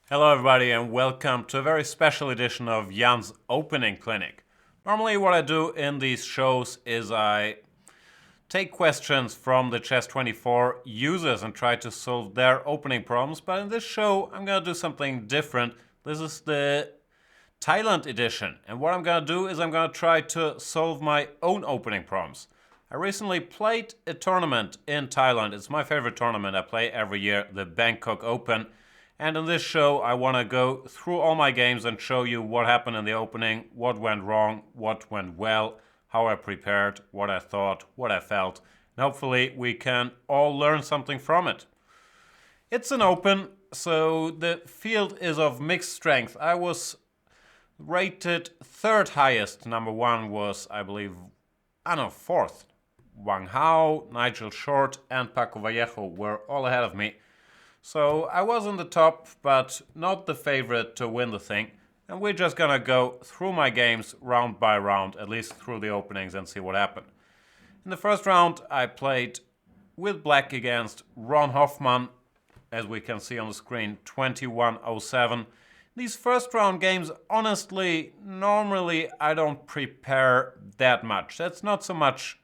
Hello everybody and welcome to a very special edition of Jan's Opening Clinic. Normally what I do in these shows is I take questions from the Chess24 users and try to solve their opening problems, but in this show I'm going to do something different. This is the Thailand edition, and what I'm going to do is I'm going to try to solve my own opening problems. I recently played a tournament in Thailand. It's my favorite tournament I play every year, the Bangkok Open. And in this show, I want to go through all my games and show you what happened in the opening, what went wrong, what went well, how I prepared, what I thought, what I felt. And hopefully we can all learn something from it. It's an open, so the field is of mixed strength. I was rated third highest. Number one was, I believe, fourth. Wang Hao, Nigel Short, and Paco Vallejo were all ahead of me. So I was in the top, but not the favorite to win the thing. And we're just gonna go through my games round by round, at least through the openings, and see what happened. In the first round, I played with black against Ron Hoffman, as we can see on the screen, 21-07. These first round games, honestly, normally I don't prepare that much. That's not so much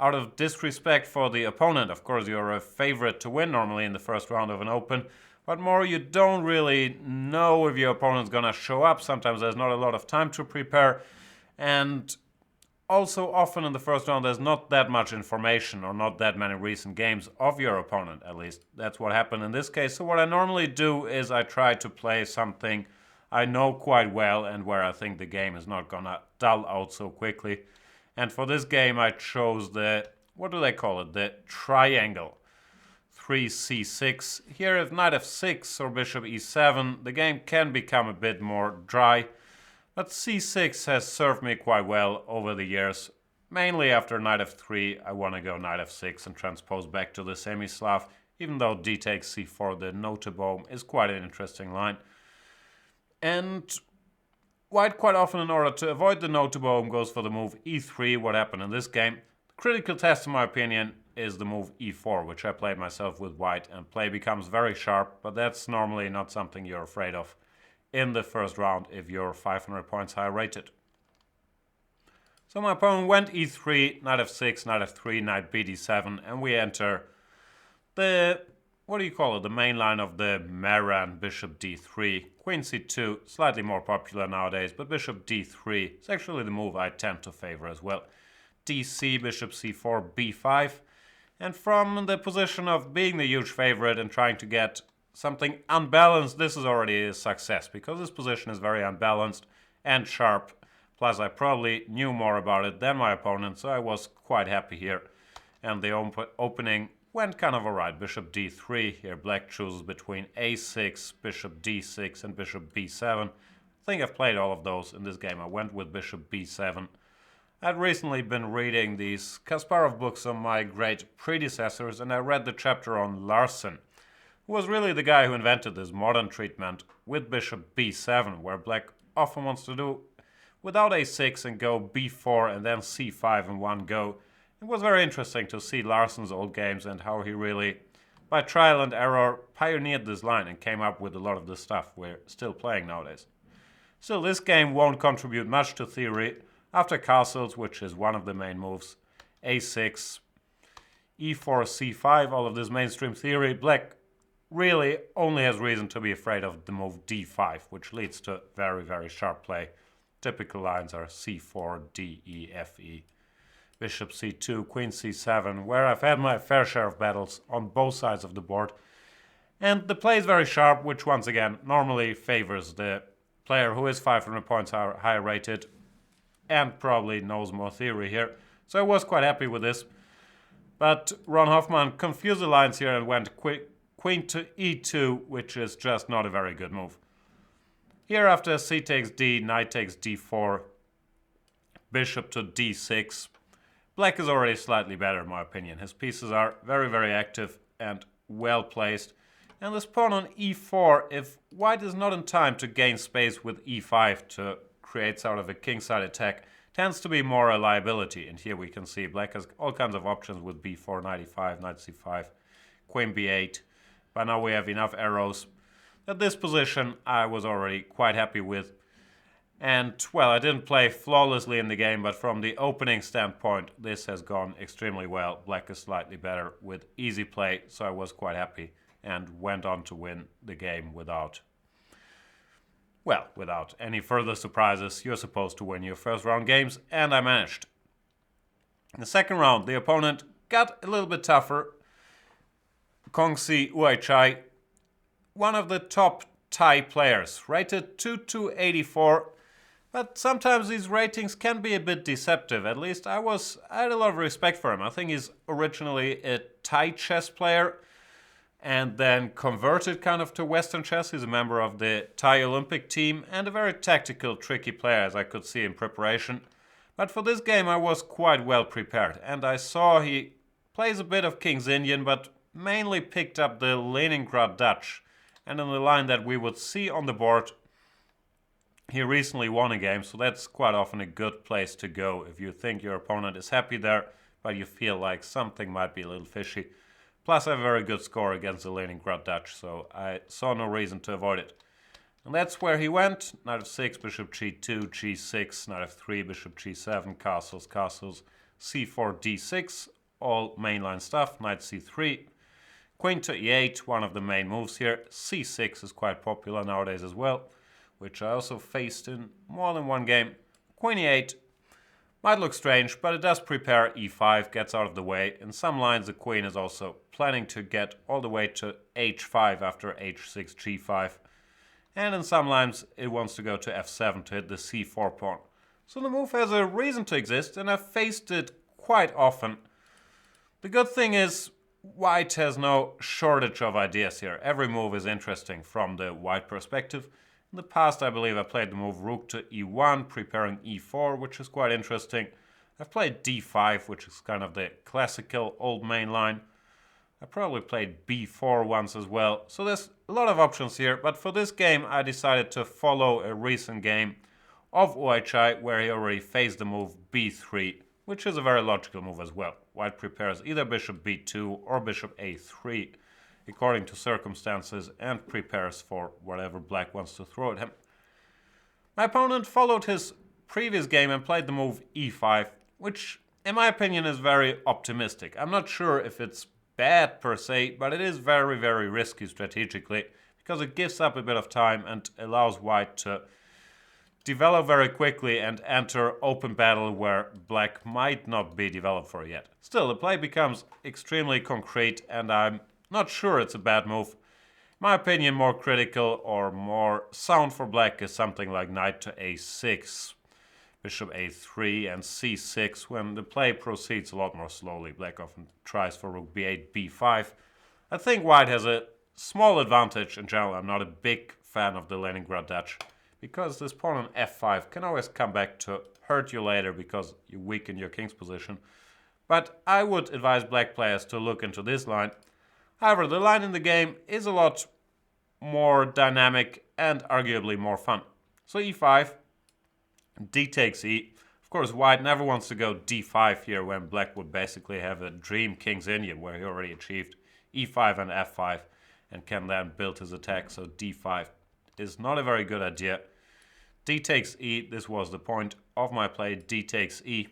out of disrespect for the opponent. Of course, you're a favorite to win normally in the first round of an open, but more you don't really know if your opponent's gonna show up. Sometimes there's not a lot of time to prepare, and also often in the first round there's not that much information or not that many recent games of your opponent, at least. That's what happened in this case. So what I normally do is I try to play something I know quite well and where I think the game is not gonna dull out so quickly. And for this game I chose the, what do they call it, the triangle. 3c6. Here if knight f6 or bishop e7, the game can become a bit more dry. But c6 has served me quite well over the years. Mainly after knight f3 I want to go knight f6 and transpose back to the semi-Slav, even though d takes c4, the Notenboom, is quite an interesting line. And white quite often, in order to avoid the Notenboom, goes for the move e3. What happened in this game? The critical test, in my opinion, is the move e4, which I played myself with white, and play becomes very sharp, but that's normally not something you're afraid of in the first round if you're 500 points higher rated. So my opponent went e3, knight f6, knight f3, knight bd7, and we enter the, what do you call it, the main line of the Maran, bishop d3, queen c2, slightly more popular nowadays, but bishop d3 is actually the move I tend to favor as well. dc, bishop c4, b5, and from the position of being the huge favorite and trying to get something unbalanced, this is already a success, because this position is very unbalanced and sharp, plus I probably knew more about it than my opponent, so I was quite happy here. And the opening went kind of alright. Bishop d3, here black chooses between a6, bishop d6, and bishop b7. I think I've played all of those in this game. I went with bishop b7. I'd recently been reading these Kasparov books on my great predecessors, and I read the chapter on Larsen, who was really the guy who invented this modern treatment with bishop b7, where black often wants to do without a6 and go b4 and then c5 in one go. It was very interesting to see Larsen's old games and how he really, by trial and error, pioneered this line and came up with a lot of the stuff we're still playing nowadays. Still, this game won't contribute much to theory. After castles, which is one of the main moves, a6, e4, c5, all of this mainstream theory, black really only has reason to be afraid of the move d5, which leads to very, very sharp play. Typical lines are c4, d, e, f, e. Bishop c2, queen c7, where I've had my fair share of battles on both sides of the board. And the play is very sharp, which once again normally favors the player who is 500 points higher rated and probably knows more theory here. So I was quite happy with this. But Ron Hoffman confused the lines here and went queen to e2, which is just not a very good move. Here after c takes d, knight takes d4, bishop to d6. Black is already slightly better in my opinion. His pieces are very, very active and well placed. And this pawn on e4, if white is not in time to gain space with e5 to create sort of a kingside attack, tends to be more a liability. And here we can see black has all kinds of options with b4, knight e5, knight c5, queen b8. By now we have enough arrows At this position, I was already quite happy with. And, well, I didn't play flawlessly in the game, but from the opening standpoint, this has gone extremely well. Black is slightly better with easy play, so I was quite happy and went on to win the game without any further surprises. You're supposed to win your first round games, and I managed. In the second round, the opponent got a little bit tougher. Kongsi Uaichai, one of the top Thai players, rated 2284. But sometimes these ratings can be a bit deceptive. At least I had a lot of respect for him. I think he's originally a Thai chess player and then converted kind of to Western chess. He's a member of the Thai Olympic team and a very tactical, tricky player, as I could see in preparation. But for this game I was quite well prepared, and I saw he plays a bit of King's Indian, but mainly picked up the Leningrad Dutch. And in the line that we would see on the board, he recently won a game, so that's quite often a good place to go if you think your opponent is happy there, but you feel like something might be a little fishy. Plus, I have a very good score against the Leningrad Dutch, so I saw no reason to avoid it. And that's where he went. Knight f6, bishop g2, g6, knight f3, bishop g7, castles, castles, c4, d6, all mainline stuff, knight c3. Queen to e8, one of the main moves here. c6 is quite popular nowadays as well, which I also faced in more than one game. Queen e8 might look strange, but it does prepare e5, gets out of the way. In some lines, the queen is also planning to get all the way to h5 after h6, g5. And in some lines, it wants to go to f7 to hit the c4 pawn. So the move has a reason to exist, and I've faced it quite often. The good thing is, white has no shortage of ideas here. Every move is interesting from the white perspective. In the past, I believe I played the move rook to e1, preparing e4, which is quite interesting. I've played d5, which is kind of the classical old main line. I probably played b4 once as well. So there's a lot of options here, but for this game, I decided to follow a recent game of Uaichai, where he already faced the move b3, which is a very logical move as well. White prepares either bishop b2 or bishop a3, according to circumstances, and prepares for whatever black wants to throw at him. My opponent followed his previous game and played the move e5, which in my opinion is very optimistic. I'm not sure if it's bad per se, but it is very, very risky strategically, because it gives up a bit of time and allows white to develop very quickly and enter open battle where black might not be developed for yet. Still, the play becomes extremely concrete, and I'm not sure it's a bad move. In my opinion, more critical or more sound for black is something like knight to a6, bishop a3, and c6, when the play proceeds a lot more slowly. Black often tries for rook b8, b5. I think white has a small advantage in general. I'm not a big fan of the Leningrad Dutch, because this pawn on f5 can always come back to hurt you later because you weaken your king's position. But I would advise black players to look into this line. However, the line in the game is a lot more dynamic and arguably more fun. So e5, d takes e. Of course, white never wants to go d5 here when black would basically have a dream King's Indian where he already achieved e5 and f5 and can then build his attack. So d5 is not a very good idea. D takes e, this was the point of my play, d takes e.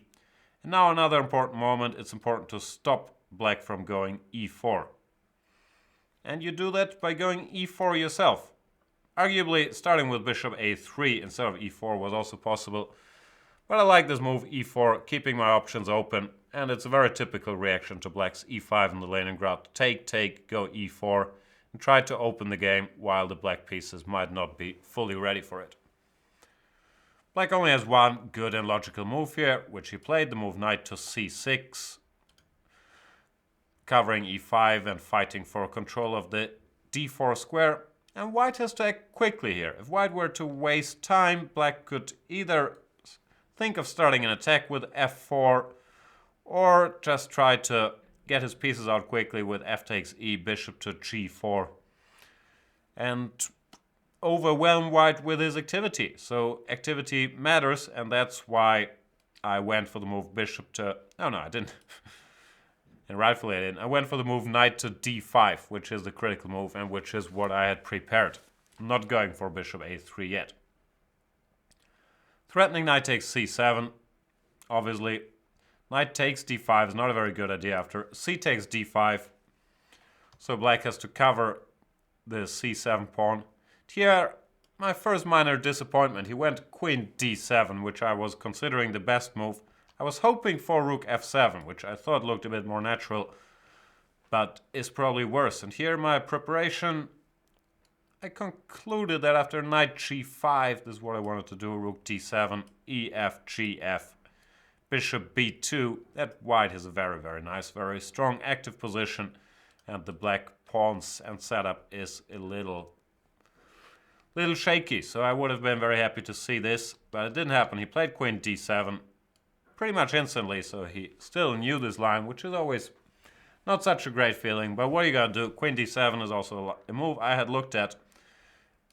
And now another important moment, it's important to stop black from going e4. And you do that by going e4 yourself. Arguably, starting with bishop a3 instead of e4 was also possible. But I like this move e4, keeping my options open. And it's a very typical reaction to black's e5 in the Leningrad. Take, go e4, and try to open the game while the black pieces might not be fully ready for it. Black only has one good and logical move here, which he played, the move knight to c6. Covering e5 and fighting for control of the d4 square. And white has to act quickly here. If white were to waste time, black could either think of starting an attack with f4 or just try to get his pieces out quickly with f takes e, bishop to g4, and overwhelm white with his activity. So activity matters, and that's why I went for the move bishop to... Oh no, I didn't. And rightfully I didn't. I went for the move knight to d5, which is the critical move and which is what I had prepared. not going for bishop a3 yet. Threatening knight takes c7. Obviously, knight takes d5 is not a very good idea after c takes d5. So black has to cover the c7 pawn. Here, my first minor disappointment. He went queen d7, which I was considering the best move. I was hoping for rook f7, which I thought looked a bit more natural, but is probably worse. And here my preparation, I concluded that after knight g5, this is what I wanted to do, rook d7, ef, gf, bishop b2. That white is a very, very nice, very strong active position, and the black pawns and setup is a little shaky. So I would have been very happy to see this, but it didn't happen. He played queen d7 pretty much instantly, so he still knew this line, which is always not such a great feeling. But what are you gonna do? Queen d7 is also a move I had looked at.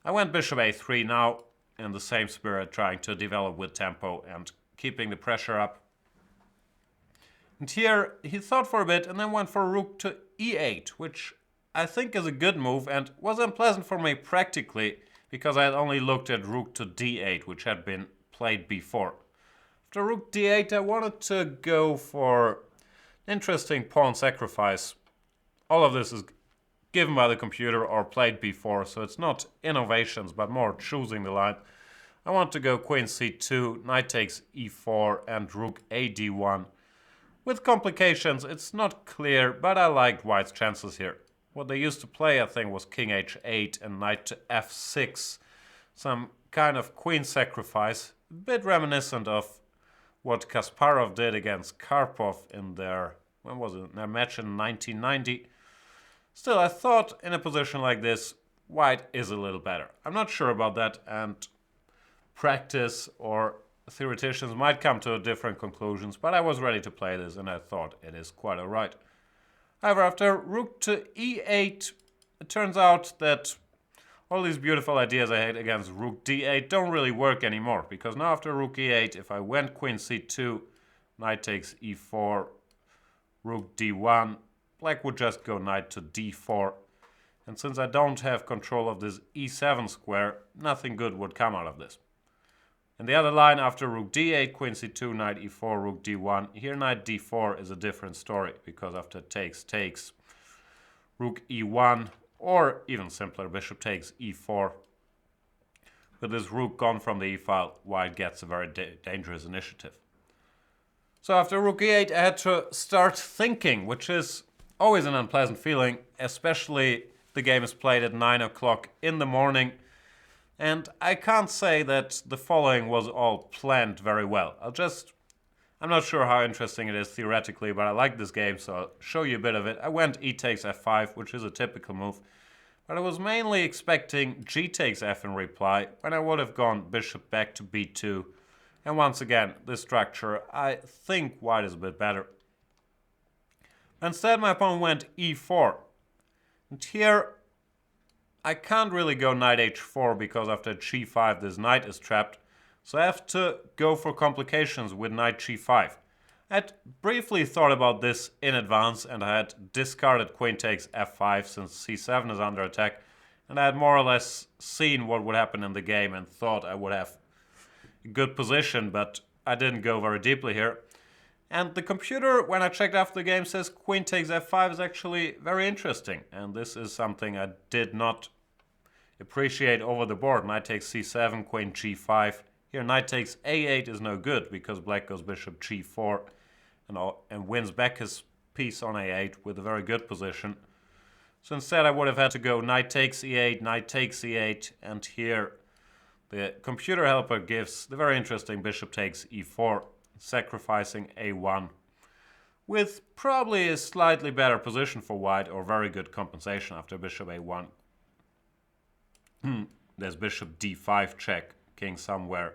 I went bishop a3 now, in the same spirit, trying to develop with tempo and keeping the pressure up. And here he thought for a bit and then went for rook to e8, which I think is a good move and was unpleasant for me practically because I had only looked at rook to d8, which had been played before. After rook d8, I wanted to go for an interesting pawn sacrifice. All of this is given by the computer or played before, so it's not innovations, but more choosing the line. I want to go queen c2, knight takes e4, and rook ad1. With complications, it's not clear, but I liked white's chances here. What they used to play, I think, was king h8 and knight to f6. Some kind of queen sacrifice, a bit reminiscent of what Kasparov did against Karpov in their, when was it, their match in 1990. Still, I thought in a position like this, white is a little better. I'm not sure about that, and practice or theoreticians might come to different conclusions, but I was ready to play this and I thought it is quite alright. However, after rook to e8, it turns out that all these beautiful ideas I had against rook d8 don't really work anymore, because now after rook e8, if I went queen c2, knight takes e4, rook d1, black would just go knight to d4, and since I don't have control of this e7 square, nothing good would come out of this. And the other line, after rook d8, queen c2, knight e4, rook d1. Here knight d4 is a different story, because after takes, rook e1, or even simpler, bishop takes e4. With this rook gone from the e-file, white gets a very dangerous initiative. So after rook e8, I had to start thinking, which is always an unpleasant feeling, especially if the game is played at 9 o'clock in the morning. And I can't say that the following was all planned very well. I'm not sure how interesting it is theoretically, but I like this game, so I'll show you a bit of it. I went e takes f5, which is a typical move, but I was mainly expecting g takes f in reply, when I would have gone bishop back to b2. And once again, this structure, I think white is a bit better. Instead, my opponent went e4. And here, I can't really go knight h4 because after g5 this knight is trapped, so I have to go for complications with knight g5. I had briefly thought about this in advance and I had discarded queen takes f5 since c7 is under attack, and I had more or less seen what would happen in the game and thought I would have a good position, but I didn't go very deeply here. And the computer, when I checked after the game, says queen takes f5 is actually very interesting. And this is something I did not appreciate over the board. Knight takes c7, queen g5. Here knight takes a8 is no good because black goes bishop g4 and wins back his piece on a8 with a very good position. So instead I would have had to go knight takes e8, knight takes e8, and here the computer helper gives the very interesting bishop takes e4. Sacrificing a1 with probably a slightly better position for white or very good compensation after bishop a1. There's bishop d5 check, king somewhere,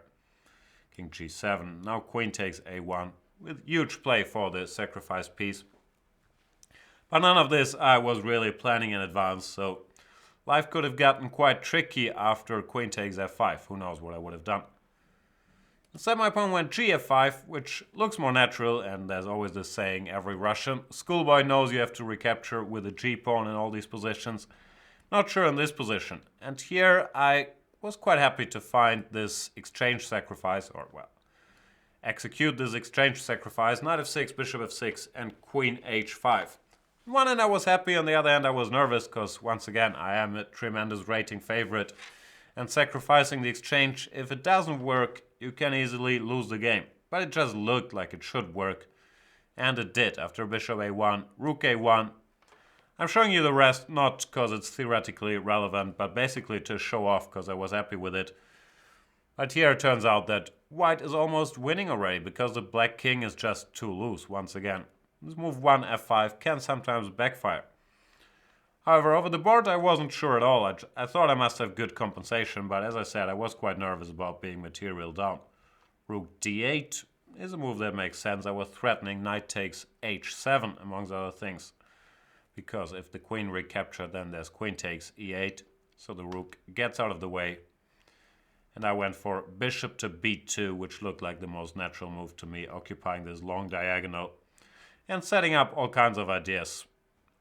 king g7. Now queen takes a1 with huge play for the sacrifice piece. But none of this I was really planning in advance, so life could have gotten quite tricky after queen takes f5. Who knows what I would have done. Instead, my opponent went gf5, which looks more natural, and there's always this saying, every Russian schoolboy knows you have to recapture with a g-pawn in all these positions. Not sure in this position. And here I was quite happy to find this exchange sacrifice, or well, execute this exchange sacrifice, knight f6, bishop f6, and queen h5. On one hand I was happy, on the other hand I was nervous, because once again I am a tremendous rating favorite, and sacrificing the exchange, if it doesn't work, you can easily lose the game. But it just looked like it should work, and it did. After bishop a1, rook a1. I'm showing you the rest not because it's theoretically relevant, but basically to show off because I was happy with it. But here it turns out that white is almost winning already because the black king is just too loose once again. This move 1 f5 can sometimes backfire. However, over the board I wasn't sure at all. I thought I must have good compensation, but as I said, I was quite nervous about being material down. Rook d8 is a move that makes sense. I was threatening knight takes h7 amongst other things. Because if the queen recaptured, then there's queen takes e8, so the rook gets out of the way. And I went for bishop to b2, which looked like the most natural move to me, occupying this long diagonal and setting up all kinds of ideas.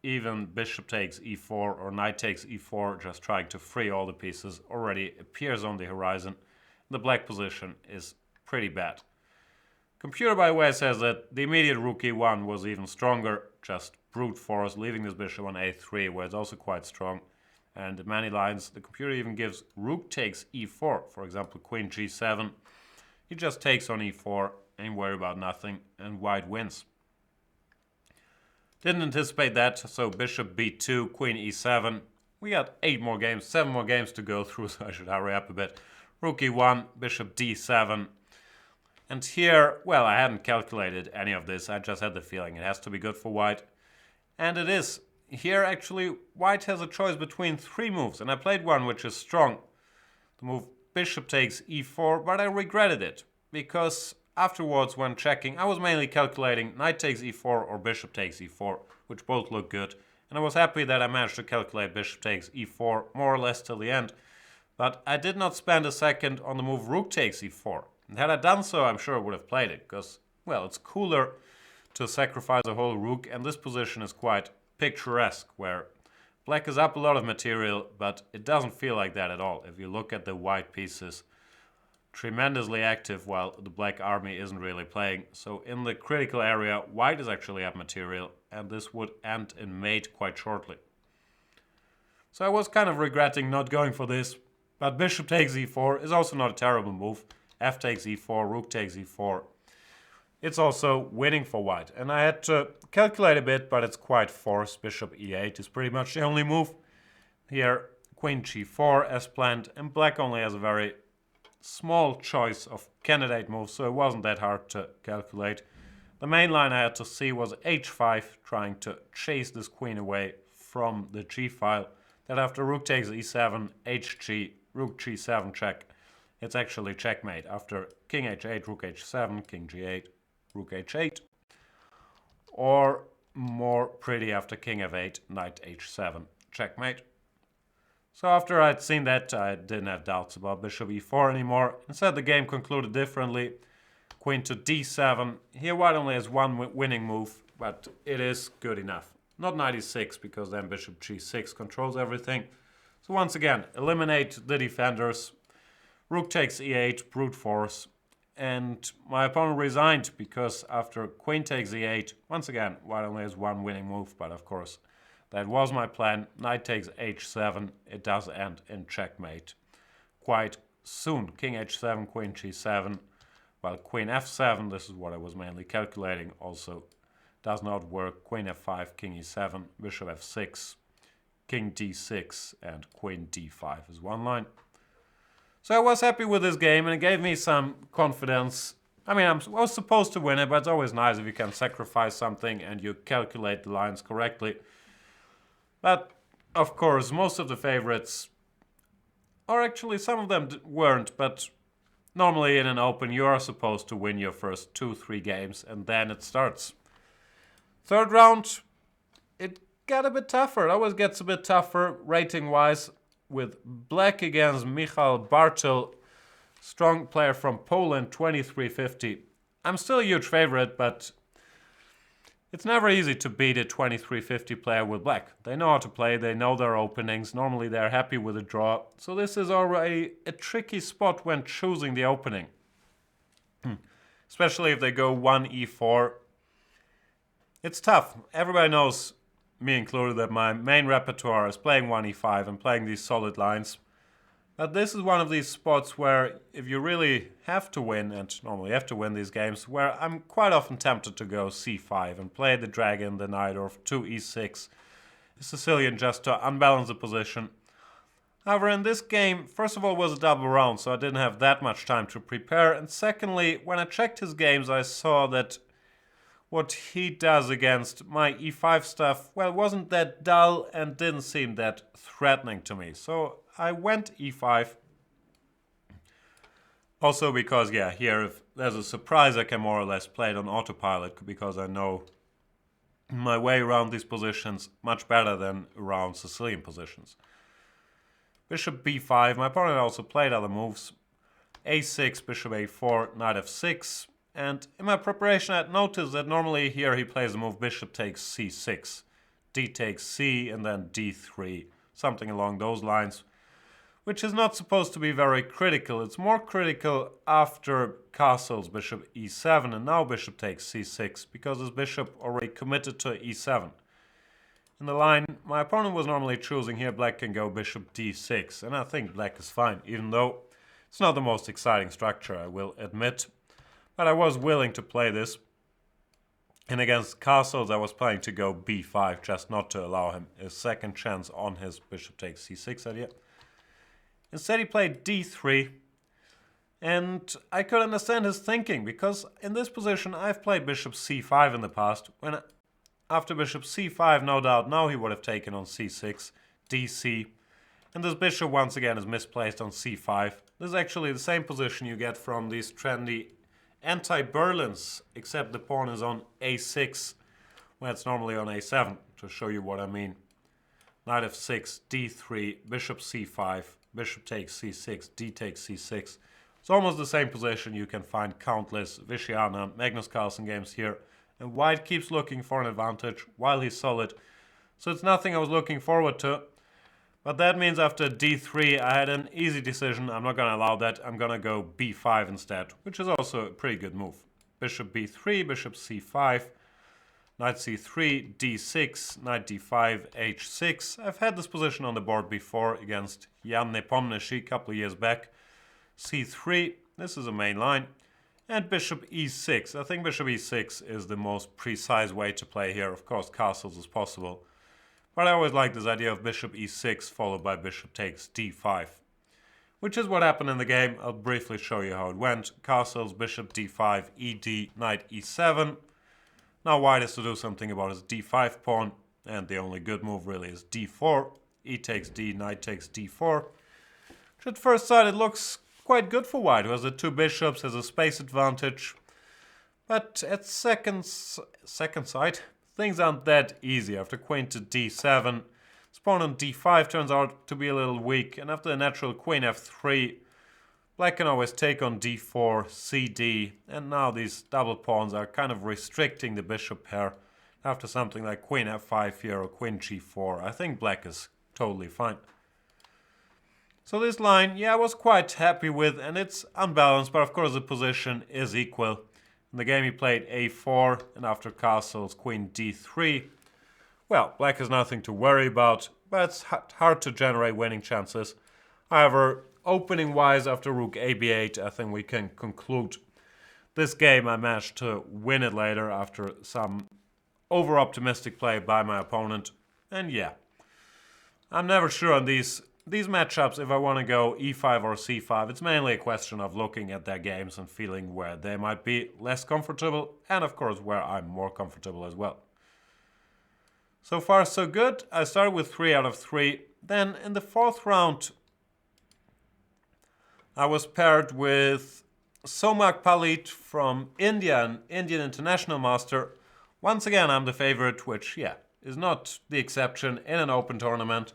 Even bishop takes e4 or knight takes e4, just trying to free all the pieces, already appears on the horizon. The black position is pretty bad. Computer, by the way, says that the immediate rook e1 was even stronger, just brute force, leaving this bishop on a3, where it's also quite strong. And in many lines, the computer even gives rook takes e4, for example, queen g7. He just takes on e4, ain't worried about nothing, and white wins. Didn't anticipate that, so bishop b2, queen e7. We got 7 more games to go through, so I should hurry up a bit. Rook e1, bishop d7. And here, well, I hadn't calculated any of this, I just had the feeling it has to be good for white. And it is. Here, actually, white has a choice between 3 moves, and I played one which is strong. The move bishop takes e4, but I regretted it, because afterwards, when checking, I was mainly calculating knight takes e4 or bishop takes e4, which both look good. And I was happy that I managed to calculate bishop takes e4 more or less till the end. But I did not spend a second on the move rook takes e4. And had I done so, I'm sure I would have played it, because, well, it's cooler to sacrifice a whole rook, and this position is quite picturesque, where black is up a lot of material, but it doesn't feel like that at all. If you look at the white pieces, tremendously active while the black army isn't really playing. So in the critical area, white is actually up material, and this would end in mate quite shortly. So I was kind of regretting not going for this, but bishop takes e4 is also not a terrible move. F takes e4, rook takes e4. It's also winning for white. And I had to calculate a bit, but it's quite forced. Bishop e8 is pretty much the only move. Here, queen g4 as planned, and black only has a very small choice of candidate moves, so it wasn't that hard to calculate. The main line I had to see was h5, trying to chase this queen away from the g file. That after rook takes e7, hg, rook g7 check. It's actually checkmate after king h8, rook h7, king g8, rook h8. Or more pretty after king f8, knight h7, checkmate. So after I'd seen that, I didn't have doubts about bishop e4 anymore. Instead, the game concluded differently. Queen to d7. Here white only has one winning move, but it is good enough. Not knight e6, because then bishop g6 controls everything. So once again, eliminate the defenders. Rook takes e8, brute force. And my opponent resigned, because after queen takes e8, once again, white only has one winning move, but of course, that was my plan. Knight takes h7. It does end in checkmate quite soon. King h7, queen g7. While queen f7, this is what I was mainly calculating, also does not work. Queen f5, king e7, bishop f6, king d6, and queen d5 is one line. So I was happy with this game, and it gave me some confidence. I mean, I was supposed to win it, but it's always nice if you can sacrifice something and you calculate the lines correctly. But, of course, most of the favorites, or actually some of them weren't, but normally in an open you are supposed to win your first 2-3 games, and then it starts. Third round, it got a bit tougher. It always gets a bit tougher rating-wise, with black against Michal Bartel, strong player from Poland, 2350. I'm still a huge favorite, but It's never easy to beat a 2350 player with black. They know how to play, they know their openings, normally they're happy with a draw. So this is already a tricky spot when choosing the opening. Especially if they go 1 e4. It's tough. Everybody knows, me included, that my main repertoire is playing 1 e5 and playing these solid lines. But this is one of these spots where if you really have to win, and normally you have to win these games, where I'm quite often tempted to go c5 and play the dragon, the knight, or 2 e6, the Sicilian, just to unbalance the position. However, in this game, first of all, it was a double round, so I didn't have that much time to prepare. And secondly, when I checked his games, I saw that what he does against my e5 stuff, well, wasn't that dull and didn't seem that threatening to me. So I went e5. Also because, yeah, here, if there's a surprise, I can more or less play it on autopilot because I know my way around these positions much better than around Sicilian positions. Bishop b5. My opponent also played other moves. a6, bishop a4, knight f6. And in my preparation, I had noticed that normally here he plays the move bishop takes c6, d takes c, and then d3. Something along those lines, which is not supposed to be very critical. It's more critical after castles bishop e7 and now bishop takes c6 because his bishop already committed to e7. In the line, my opponent was normally choosing here black can go bishop d6, and I think black is fine, even though it's not the most exciting structure, I will admit. But I was willing to play this. And against castles, I was planning to go b5, just not to allow him a second chance on his bishop takes c6 idea. Instead, he played d3. And I could understand his thinking, because in this position, I've played bishop c5 in the past. After bishop c5, no doubt, now he would have taken on c6, dc. And this bishop, once again, is misplaced on c5. This is actually the same position you get from these trendy anti-Berlins, except the pawn is on a6, where it's normally on a7, to show you what I mean. Knight f6, d3, bishop c5, bishop takes c6, d takes c6. It's almost the same position. You can find countless Viciana and Magnus Carlsen games here. And white keeps looking for an advantage while he's solid. So it's nothing I was looking forward to. But that means after d3 I had an easy decision. I'm not going to allow that. I'm going to go b5 instead, which is also a pretty good move. Bishop b3, bishop c5, knight c3, d6, knight d5, h6. I've had this position on the board before against Jan Nepomniachtchi a couple of years back. c3, this is a main line. And bishop e6. I think bishop e6 is the most precise way to play here. Of course, castles is possible. But I always like this idea of bishop e6 followed by bishop takes d5. Which is what happened in the game. I'll briefly show you how it went. Castles, bishop d5, ed, knight e7. Now white has to do something about his d5 pawn. And the only good move really is d4. E takes d, knight takes d4. Which at first sight it looks quite good for white, who has the two bishops, has a space advantage. But at second sight, things aren't that easy. After queen to d7, his pawn on d5 turns out to be a little weak, and after the natural queen f3, black can always take on d4, cd, and now these double pawns are kind of restricting the bishop pair. After something like queen f5 here or queen g4, I think black is totally fine. So this line, yeah, I was quite happy with, and it's unbalanced, but of course the position is equal. In the game he played a4, and after castles, queen d3. Well, black has nothing to worry about, but it's hard to generate winning chances. However, opening-wise, after rook ab8, I think we can conclude this game. I managed to win it later after some over-optimistic play by my opponent. And yeah, I'm never sure on these matchups if I want to go e5 or c5. It's mainly a question of looking at their games and feeling where they might be less comfortable, and of course where I'm more comfortable as well. So far so good. I started with 3 out of 3. Then in the fourth round I was paired with Somak Palit from India, an Indian international master. Once again I'm the favorite, which yeah, is not the exception in an open tournament.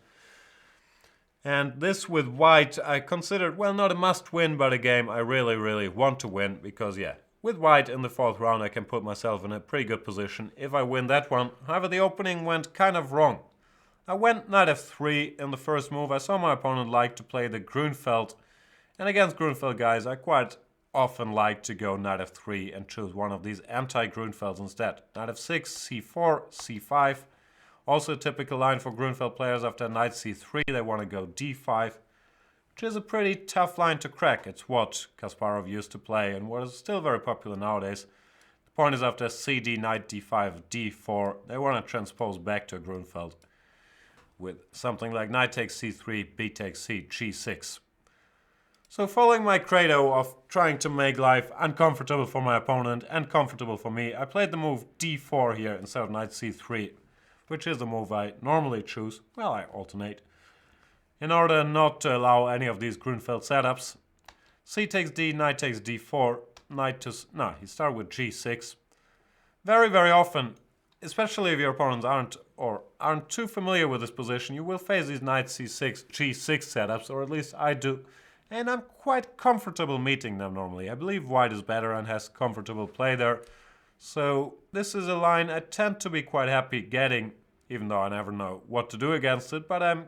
And this with white, I considered, well, not a must-win, but a game I really, really want to win. Because, yeah, with white in the 4th round, I can put myself in a pretty good position if I win that one. However, the opening went kind of wrong. I went knight f3 in the first move. I saw my opponent like to play the Grunfeld. And against Grunfeld guys, I quite often like to go knight f3 and choose one of these anti-Grunfelds instead. Knight f6, c4, c5. Also a typical line for Grunfeld players after knight c3, they want to go d5. Which is a pretty tough line to crack. It's what Kasparov used to play and what is still very popular nowadays. The point is after cd, knight d5, d4, they want to transpose back to Grunfeld with something like knight takes c3, b takes c, g6. So following my credo of trying to make life uncomfortable for my opponent and comfortable for me, I played the move d4 here instead of knight c3, which is the move I normally choose. Well, I alternate. In order not to allow any of these Grunfeld setups, c takes d, knight takes d4, knight to... No, he started with g6. Very, very often, especially if your opponents aren't too familiar with this position, you will face these knight c6, g6 setups, or at least I do. And I'm quite comfortable meeting them normally. I believe white is better and has comfortable play there. So this is a line I tend to be quite happy getting, even though I never know what to do against it, but I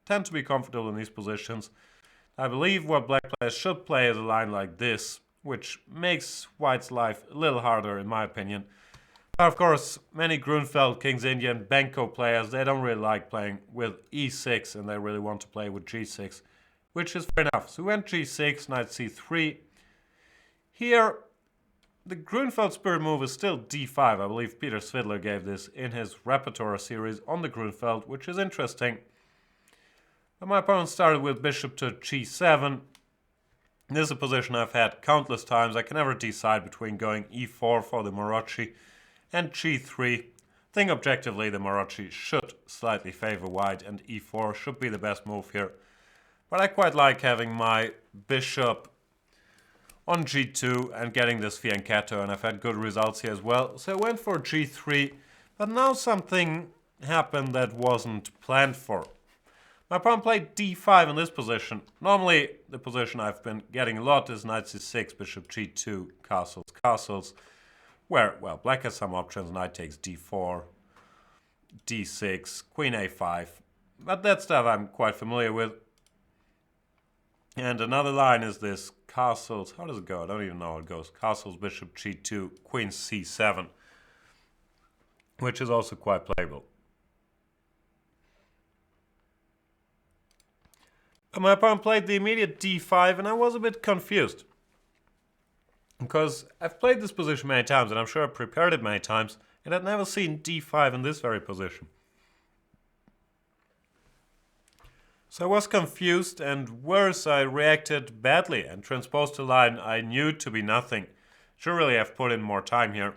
tend to be comfortable in these positions. I believe what black players should play is a line like this, which makes white's life a little harder in my opinion. But of course, many Grunfeld, King's Indian, Bangkok players, they don't really like playing with e6 and they really want to play with g6, which is fair enough. So we went g6, knight c3. Here, the Grunfeld spirit move is still d5. I believe Peter Svidler gave this in his repertoire series on the Grunfeld, which is interesting. But my opponent started with bishop to g7. This is a position I've had countless times. I can never decide between going e4 for the Morochi and g3. I think objectively the Morochi should slightly favor white and e4 should be the best move here. But I quite like having my bishop on g2 and getting this fianchetto, and I've had good results here as well. So I went for g3, but now something happened that wasn't planned for. My pawn played d5 in this position. Normally, the position I've been getting a lot is knight c6, bishop g2, castles, castles, where, well, black has some options, knight takes d4, d6, queen a5, but that stuff I'm quite familiar with. And another line is this castles, how does it go? I don't even know how it goes. Castles, bishop g2, queen c7, which is also quite playable. My opponent played the immediate d5 and I was a bit confused. Because I've played this position many times and I'm sure I've prepared it many times and I'd never seen d5 in this very position. So I was confused and worse, I reacted badly and transposed a line I knew to be nothing. Should really have put in more time here.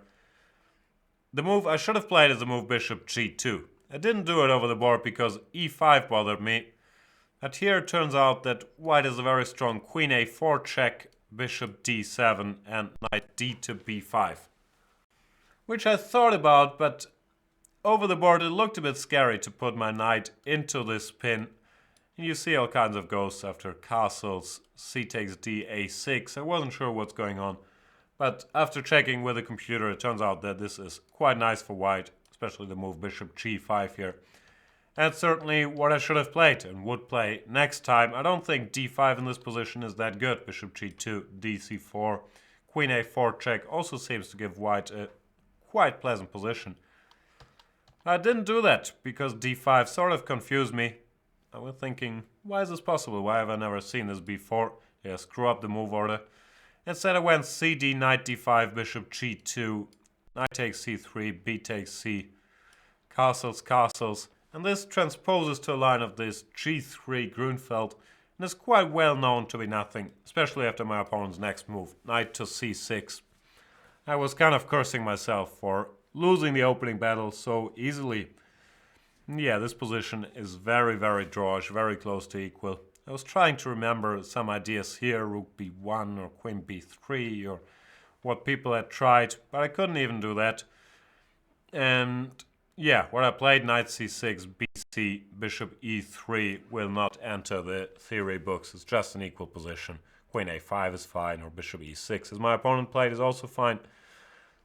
The move I should have played is the move bishop g2. I didn't do it over the board because e5 bothered me. But here it turns out that white is a very strong queen a4 check, bishop d7 and knight d to b5. Which I thought about, but over the board it looked a bit scary to put my knight into this pin. You see all kinds of ghosts after castles, c takes d, a6. I wasn't sure what's going on. But after checking with the computer, it turns out that this is quite nice for white, especially the move bishop g5 here. That's certainly what I should have played and would play next time. I don't think d5 in this position is that good. Bishop g2, dc4, queen a4 check also seems to give white a quite pleasant position. I didn't do that because d5 sort of confused me. I was thinking, why is this possible? Why have I never seen this before? Yeah, screw up the move order. Instead I went cd, knight d5, bishop g2, knight takes c3, b takes c, castles, castles. And this transposes to a line of this g3 Grunfeld, and is quite well known to be nothing, especially after my opponent's next move, knight to c6. I was kind of cursing myself for losing the opening battle so easily. Yeah, this position is very, very drawish, very close to equal. I was trying to remember some ideas here, rook b1 or queen b3 or what people had tried, but I couldn't even do that. And yeah, what I played, knight c6, bc, bishop e3 will not enter the theory books. It's just an equal position. Queen a5 is fine, or bishop e6, as my opponent played, is also fine.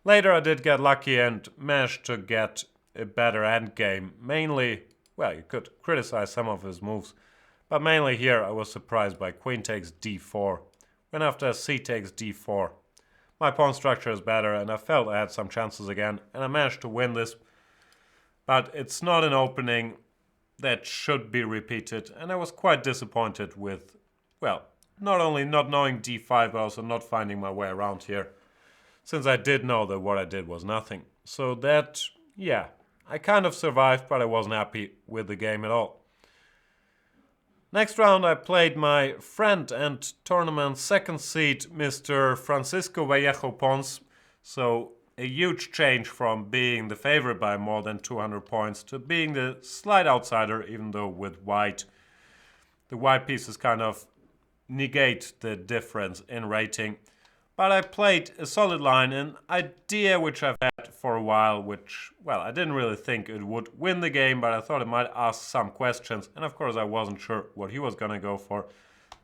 Later I did get lucky and managed to get a better endgame. Mainly, well, you could criticize some of his moves, but mainly here I was surprised by queen takes d4. When after c takes d4, my pawn structure is better and I felt I had some chances again, and I managed to win this. But it's not an opening that should be repeated, and I was quite disappointed with, well, not only not knowing d5 but also not finding my way around here, since I did know that what I did was nothing. So that, yeah, I kind of survived, but I wasn't happy with the game at all. Next round I played my friend and tournament second seed, Mr. Francisco Vallejo Pons. So a huge change from being the favorite by more than 200 points to being the slight outsider, even though with white, the white pieces kind of negate the difference in rating. But I played a solid line, an idea which I've had for a while, which, well, I didn't really think it would win the game, but I thought it might ask some questions. And of course I wasn't sure what he was going to go for.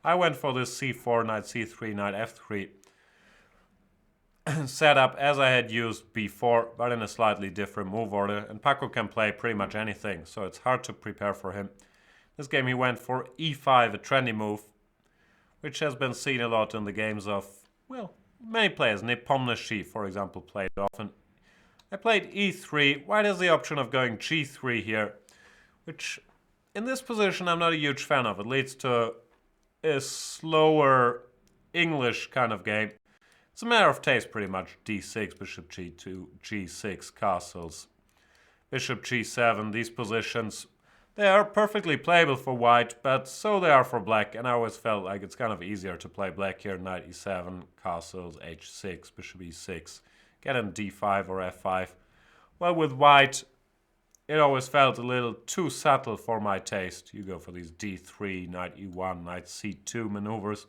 I went for this c4, knight c3, knight f3 setup as I had used before, but in a slightly different move order. And Paco can play pretty much anything, so it's hard to prepare for him. This game he went for e5, a trendy move, which has been seen a lot in the games of, well, many players. Nepomniachtchi, for example, played often. I played e3. White has the option of going g3 here, which in this position I'm not a huge fan of. It leads to a slower English kind of game. It's a matter of taste, pretty much. d6, bishop g2, g6, castles, bishop g7. These positions, they are perfectly playable for white, but so they are for black, and I always felt like it's kind of easier to play black here. Knight e7, castles, h6, bishop e6, get in d5 or f5. Well, with white, it always felt a little too subtle for my taste. You go for these d3, knight e1, knight c2 maneuvers.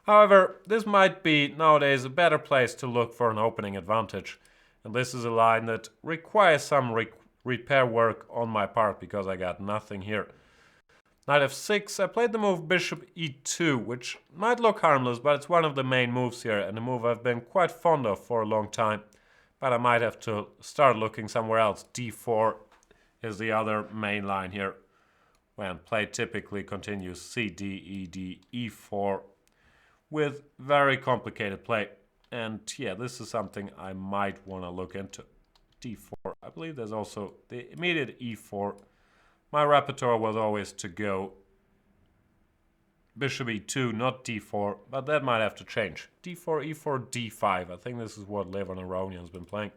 However, this might be nowadays a better place to look for an opening advantage, and this is a line that requires some repair work on my part because I got nothing here. Knight f6, I played the move bishop e2, which might look harmless, but it's one of the main moves here, and a move I've been quite fond of for a long time. But I might have to start looking somewhere else. d4 is the other main line here. When played typically continues cd, ed, e4 with very complicated play. And yeah, this is something I might want to look into. d4, I believe there's also the immediate e4. My repertoire was always to go bishop e2, not d4, but that might have to change. d4, e4, d5. I think this is what Levon Aronian's been playing.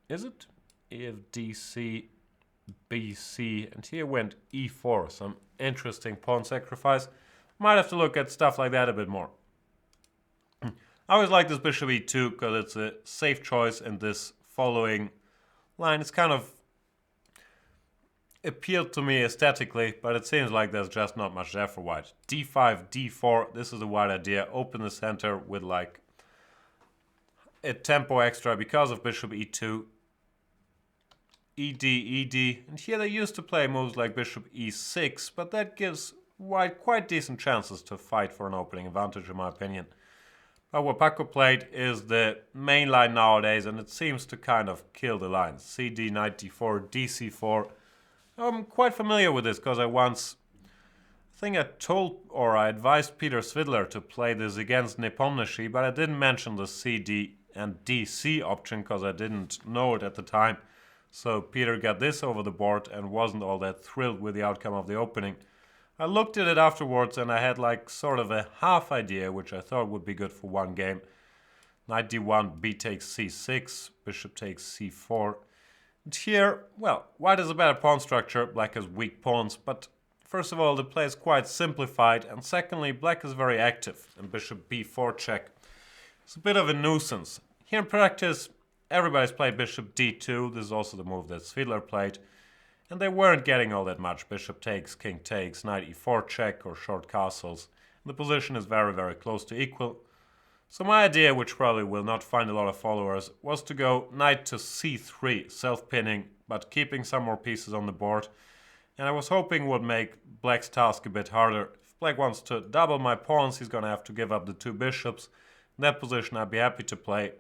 Is it? If dc, bc, and here went e4. Some interesting pawn sacrifice. Might have to look at stuff like that a bit more. I always like this bishop e2 because it's a safe choice in this following line. It's kind of appealed to me aesthetically, but it seems like there's just not much there for white. d5, d4, this is a white idea. Open the center with like a tempo extra because of bishop e2. ed, ed, and here they used to play moves like bishop e6, but that gives white quite decent chances to fight for an opening advantage in my opinion. But what Paco played is the main line nowadays, and it seems to kind of kill the lines. cd, knight d4, dc4. I'm quite familiar with this because I think I told or I advised Peter Svidler to play this against Nepomniachtchi, but I didn't mention the cd and dc option because I didn't know it at the time. So Peter got this over the board and wasn't all that thrilled with the outcome of the opening. I looked at it afterwards and I had like sort of a half idea, which I thought would be good for one game. Knight d1, b takes c6, bishop takes c4. And here, well, white has a better pawn structure, black has weak pawns, but first of all, the play is quite simplified, and secondly, black is very active, and bishop b4 check. It's a bit of a nuisance. Here in practice, everybody's played bishop d2, this is also the move that Svidler played, and they weren't getting all that much. Bishop takes, king takes, knight e4 check, or short castles. And the position is very, very close to equal. So my idea, which probably will not find a lot of followers, was to go knight to c3, self-pinning, but keeping some more pieces on the board. And I was hoping would make black's task a bit harder. If black wants to double my pawns, he's going to have to give up the 2 bishops. In that position, I'd be happy to play.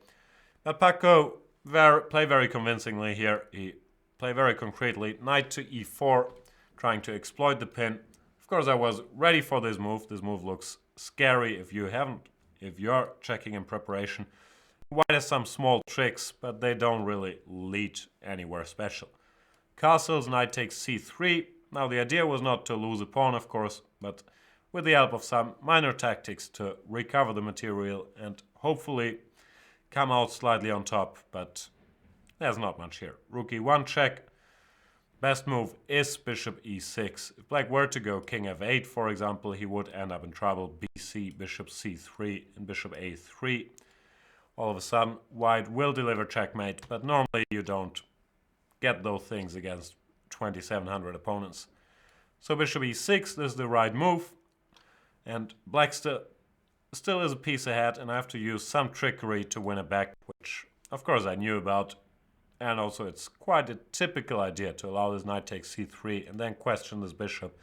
But Paco played very convincingly here. He played very concretely. Knight to e4, trying to exploit the pin. Of course, I was ready for this move. This move looks scary if you're checking in preparation. White has some small tricks, but they don't really lead anywhere special. Castles, knight takes c3. Now the idea was not to lose a pawn, of course, but with the help of some minor tactics to recover the material and hopefully come out slightly on top, but there's not much here. Rook e1 check. Best move is bishop e6. If black were to go king f8, for example, he would end up in trouble. bc, bishop c3, and bishop a3. All of a sudden, white will deliver checkmate, but normally you don't get those things against 2700 opponents. So bishop e6, this is the right move. And black still is a piece ahead, and I have to use some trickery to win it back, which of course I knew about. And also it's quite a typical idea to allow this knight takes c3 and then question this bishop.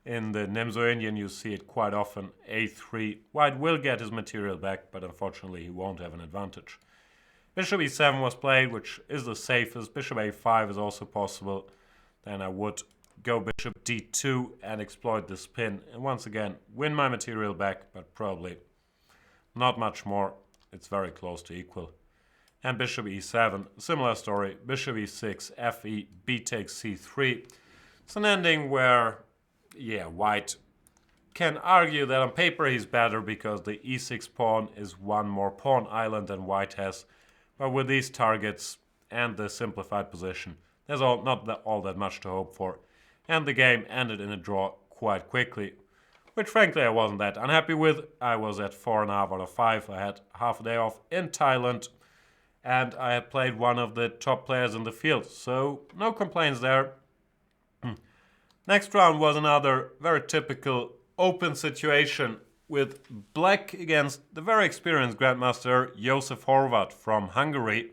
In the Nimzo Indian you see it quite often, a3. White will get his material back, but unfortunately he won't have an advantage. Bishop e7 was played, which is the safest. Bishop a5 is also possible. Then I would go bishop d2 and exploit the spin. And once again, win my material back, but probably not much more. It's very close to equal. And bishop e7, similar story. Bishop e6, fe, b takes c3. It's an ending where, white can argue that on paper he's better because the e6 pawn is one more pawn island than white has. But with these targets and the simplified position, there's not all that much to hope for. And the game ended in a draw quite quickly, which frankly I wasn't that unhappy with. I was at 4.5 out of 5. I had half a day off in Thailand, and I had played one of the top players in the field, so no complaints there. Next round was another very typical open situation with black against the very experienced Grandmaster Josef Horvat from Hungary.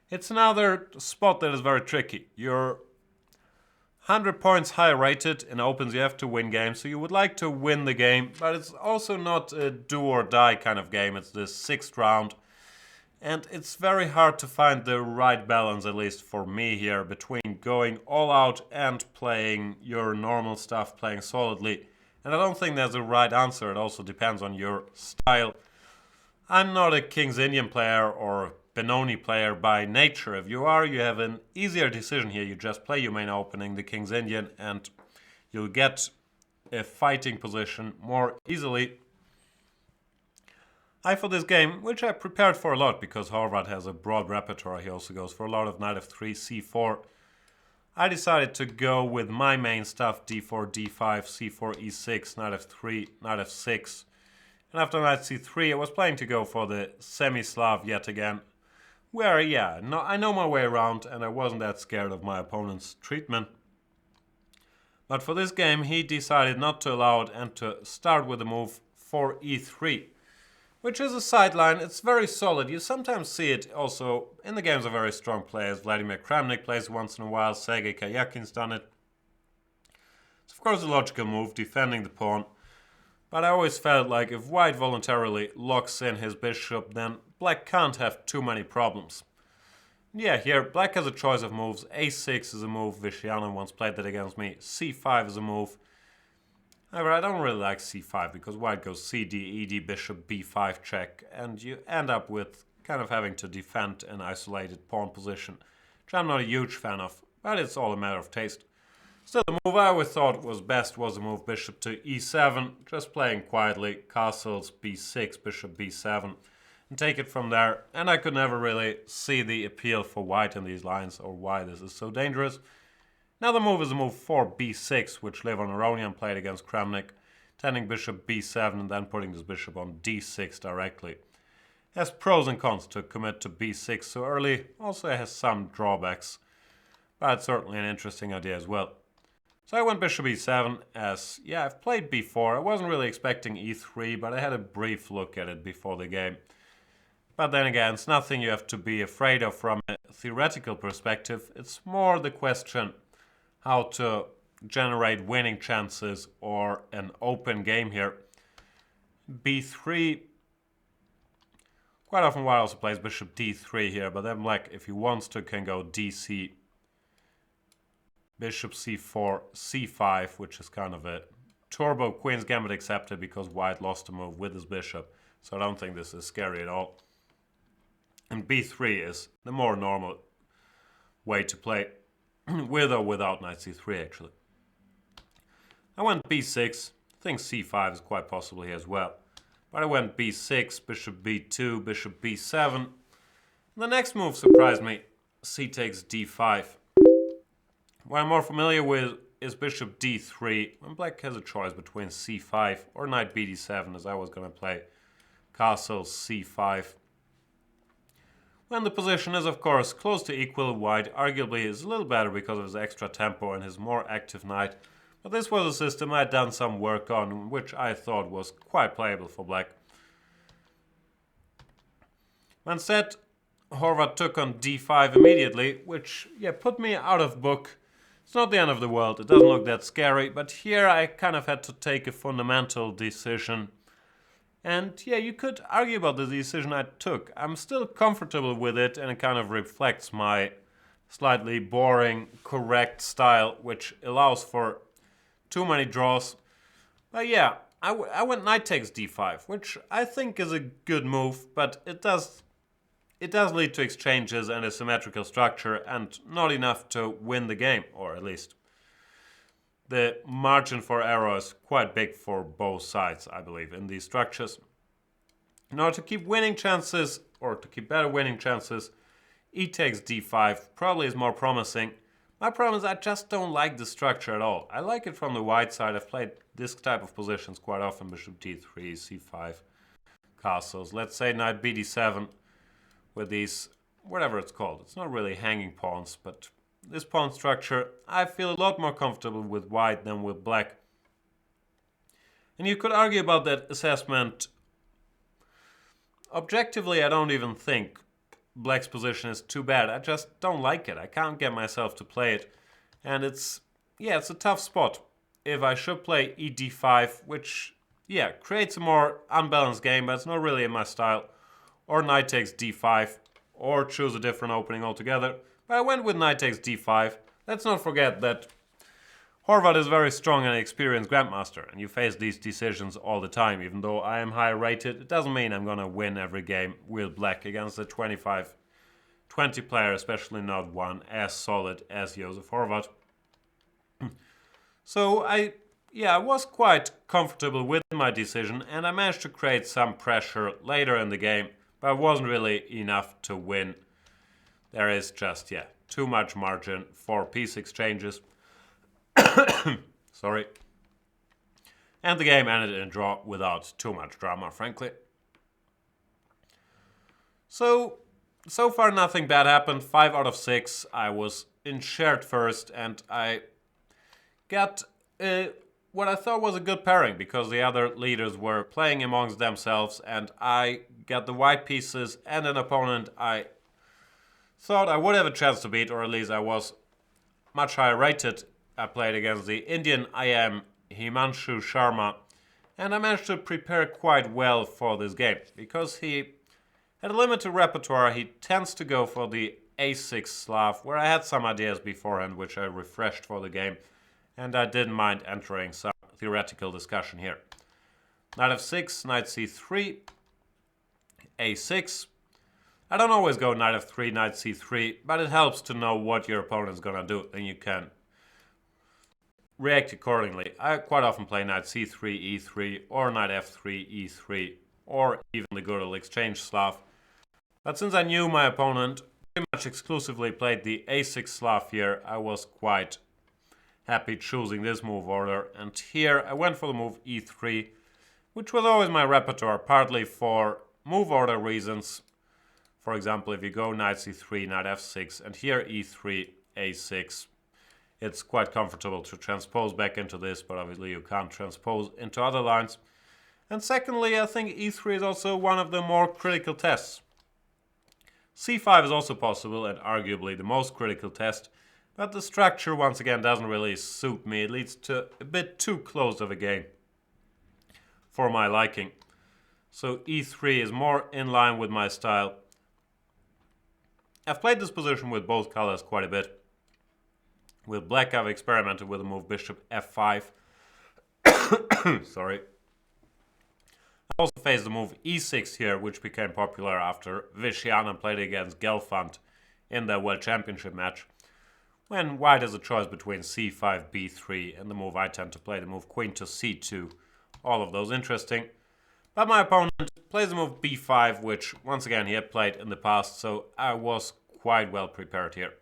It's another spot that is very tricky. You're 100 points high rated in opens, you have to win games, so you would like to win the game, but it's also not a do or die kind of game. It's the 6th round. And it's very hard to find the right balance, at least for me here, between going all out and playing your normal stuff, playing solidly. And I don't think there's a right answer. It also depends on your style. I'm not a King's Indian player or Benoni player by nature. If you are, you have an easier decision here. You just play your main opening, the King's Indian, and you'll get a fighting position more easily. For this game, which I prepared for a lot because Horvat has a broad repertoire, he also goes for a lot of knight f3, c4. I decided to go with my main stuff, d4, d5, c4, e6, knight f3, knight f6. And after knight c3, I was planning to go for the semi-Slav yet again, where, I know my way around and I wasn't that scared of my opponent's treatment. But for this game, he decided not to allow it and to start with the move for e3. Which is a sideline. It's very solid. You sometimes see it also in the games of very strong players. Vladimir Kramnik plays once in a while. Sergei Karyakin's done it. It's of course a logical move, defending the pawn. But I always felt like if white voluntarily locks in his bishop, then black can't have too many problems. Here black has a choice of moves. a6 is a move. Vishianen once played that against me. c5 is a move. However, I don't really like c5 because white goes cd, ed, bishop, b5 check, and you end up with kind of having to defend an isolated pawn position, which I'm not a huge fan of, but it's all a matter of taste. Still, the move I always thought was best was the move bishop to e7, just playing quietly, castles, b6, bishop b7, and take it from there. And I could never really see the appeal for white in these lines or why this is so dangerous. Now the move is a move for b6, which Levon Aronian played against Kramnik, tending bishop b7 and then putting this bishop on d6 directly. It has pros and cons to commit to b6 so early, also it has some drawbacks, but it's certainly an interesting idea as well. So I went bishop e7 as, yeah, I've played b4. I wasn't really expecting e3, but I had a brief look at it before the game. But then again, it's nothing you have to be afraid of from a theoretical perspective. It's more the question how to generate winning chances or an open game here. b3, quite often White also plays bishop d3 here, but then Black, if he wants to, can go dc, bishop c4, c5, which is kind of a turbo Queen's Gambit accepted because White lost a move with his bishop. So I don't think this is scary at all. And b3 is the more normal way to play, with or without knight c3 actually. I went b6, I think c5 is quite possible here as well. But I went b6, bishop b2, bishop b7. The next move surprised me, c takes d5. What I'm more familiar with is bishop d3, when Black has a choice between c5 or knight bd7, as I was going to play castle c5. When the position is, of course, close to equal, White arguably is a little better because of his extra tempo and his more active knight. But this was a system I had done some work on, which I thought was quite playable for Black. When set, Horvath took on d5 immediately, which, yeah, put me out of book. It's not the end of the world, it doesn't look that scary, but here I kind of had to take a fundamental decision. And yeah, you could argue about the decision I took. I'm still comfortable with it, and it kind of reflects my slightly boring, correct style, which allows for too many draws. But yeah, I went knight takes d5, which I think is a good move, but it does lead to exchanges and a symmetrical structure, and not enough to win the game, or at least the margin for error is quite big for both sides, I believe, in these structures. In order to keep winning chances, or to keep better winning chances, e takes d5 probably is more promising. My problem is I just don't like the structure at all. I like it from the white side. I've played this type of positions quite often, bishop d3, c5, castles. Let's say knight bd7 with these, whatever it's called. It's not really hanging pawns, but this pawn structure, I feel a lot more comfortable with White than with Black. And you could argue about that assessment. Objectively, I don't even think Black's position is too bad. I just don't like it. I can't get myself to play it. And it's a tough spot. If I should play ed5, which, yeah, creates a more unbalanced game, but it's not really in my style. Or knight takes d5, or choose a different opening altogether. But I went with knight takes d5. Let's not forget that Horvath is very strong and experienced Grandmaster, and you face these decisions all the time. Even though I am high rated, it doesn't mean I'm gonna win every game with Black against a 25-20 player, especially not one as solid as Josef Horvath. So I was quite comfortable with my decision, and I managed to create some pressure later in the game, but it wasn't really enough to win. There is just, too much margin for piece exchanges. Sorry. And the game ended in a draw without too much drama, frankly. So far nothing bad happened. 5 out of 6. I was in shared first, and I got what I thought was a good pairing, because the other leaders were playing amongst themselves, and I got the white pieces and an opponent I thought I would have a chance to beat, or at least I was much higher rated. I played against the Indian IM Himanshu Sharma, and I managed to prepare quite well for this game, because he had a limited repertoire. He tends to go for the a6 Slav, where I had some ideas beforehand which I refreshed for the game, and I didn't mind entering some theoretical discussion here. Knight f6, knight c3, a6. I don't always go knight f3, knight c3, but it helps to know what your opponent's gonna do, then you can react accordingly. I quite often play knight c3, e3, or knight f3, e3, or even the good old exchange Slav. But since I knew my opponent pretty much exclusively played the a6 Slav here, I was quite happy choosing this move order. And here I went for the move e3, which was always my repertoire, partly for move order reasons. For example, if you go knight c3, knight f6, and here e3, a6, it's quite comfortable to transpose back into this, but obviously you can't transpose into other lines. And secondly, I think e3 is also one of the more critical tests. c5 is also possible and arguably the most critical test, but the structure once again doesn't really suit me. It leads to a bit too close of a game for my liking. So e3 is more in line with my style. I've played this position with both colors quite a bit. With black I've experimented with the move bishop f5. Sorry. I also faced the move e6 here, which became popular after Vishianen played against Gelfand in their World Championship match. When white has a choice between c5, b3, and the move I tend to play, the move queen to c2. All of those interesting. But my opponent plays the move b5, which once again he had played in the past, so I was quite well prepared here.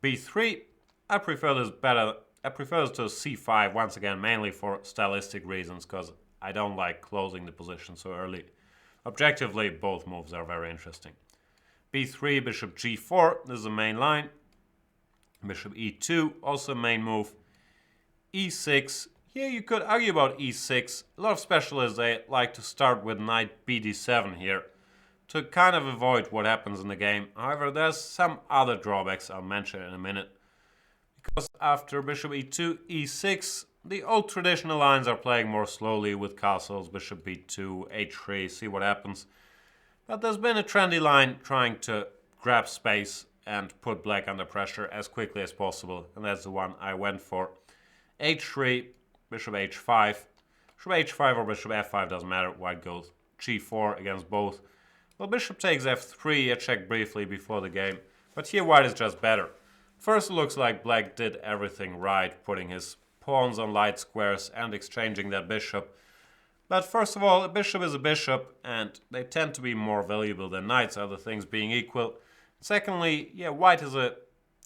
b3, I prefer this to c5 once again, mainly for stylistic reasons, because I don't like closing the position so early. Objectively, both moves are very interesting. b3, bishop g4, this is the main line. Bishop e2, also main move. e6, here you could argue about e6. A lot of specialists, they like to start with knight bd7 here to kind of avoid what happens in the game. However, there's some other drawbacks I'll mention in a minute. Because after bishop e2, e6, the old traditional lines are playing more slowly with castles, bishop b2, h3, see what happens. But there's been a trendy line trying to grab space and put black under pressure as quickly as possible, and that's the one I went for. h3, bishop h5, bishop h5 or bishop f5, doesn't matter, white goes g4 against both. Well, bishop takes f3, I checked briefly before the game, but here white is just better. First it looks like black did everything right, putting his pawns on light squares and exchanging that bishop. But first of all, a bishop is a bishop, and they tend to be more valuable than knights, other things being equal. Secondly, yeah, white is a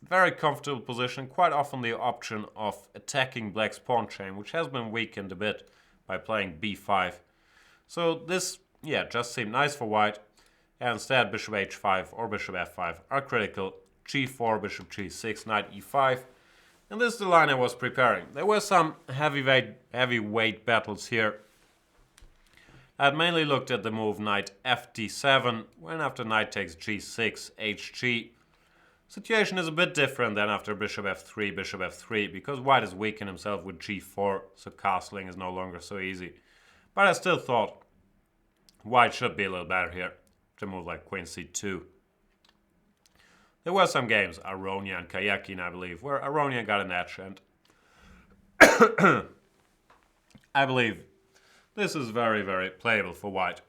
very comfortable position, quite often the option of attacking black's pawn chain, which has been weakened a bit by playing b5. So this, yeah, just seemed nice for white. And instead, bishop h5 or bishop f5 are critical. g4, bishop g6, knight e5. And this is the line I was preparing. There were some heavyweight battles here. I had mainly looked at the move knight fd7, when after knight takes g6, hg. Situation is a bit different than after bishop f3, because white has weakened himself with g4, so castling is no longer so easy. But I still thought white should be a little better here, to move like queen c2. There were some games, Aronia and Kayakin, I believe, where Aronia got an edge, and I believe this is very, very playable for white.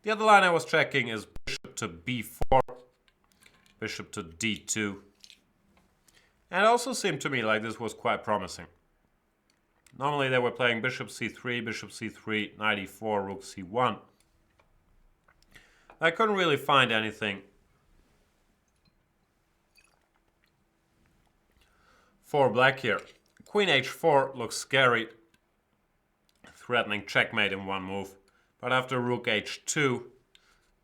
The other line I was checking is bishop to b4, bishop to d2. And it also seemed to me like this was quite promising. Normally they were playing bishop c3, knight e4, rook c1. I couldn't really find anything for black here. Queen h4 looks scary, threatening checkmate in one move. But after rook h2,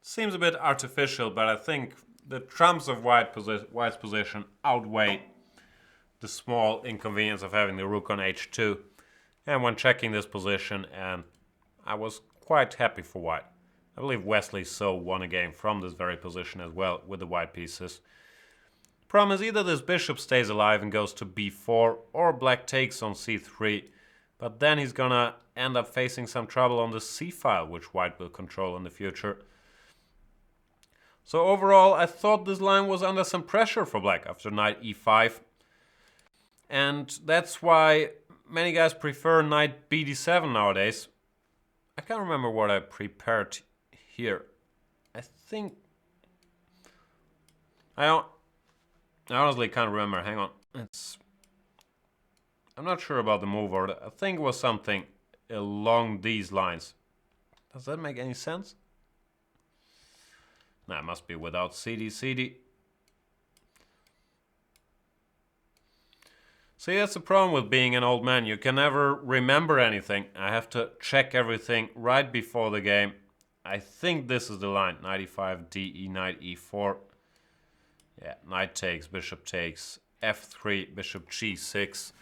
seems a bit artificial, but I think the trumps of white's position outweigh the small inconvenience of having the rook on h2. And when checking this position, and I was quite happy for white. I believe Wesley So won a game from this very position as well with the white pieces. Problem is either this bishop stays alive and goes to b4, or black takes on c3, but then he's gonna end up facing some trouble on the c-file, which white will control in the future. So overall, I thought this line was under some pressure for black after knight e5. And that's why many guys prefer knight bd7 nowadays. I can't remember what I prepared here. I think I honestly can't remember. Hang on. I'm not sure about the move order. I think it was something along these lines. Does that make any sense? Nah, it must be without CD. See, that's the problem with being an old man. You can never remember anything. I have to check everything right before the game. I think this is the line. Knight e5, de, knight e4. Yeah, knight takes, bishop takes, f3, bishop g6.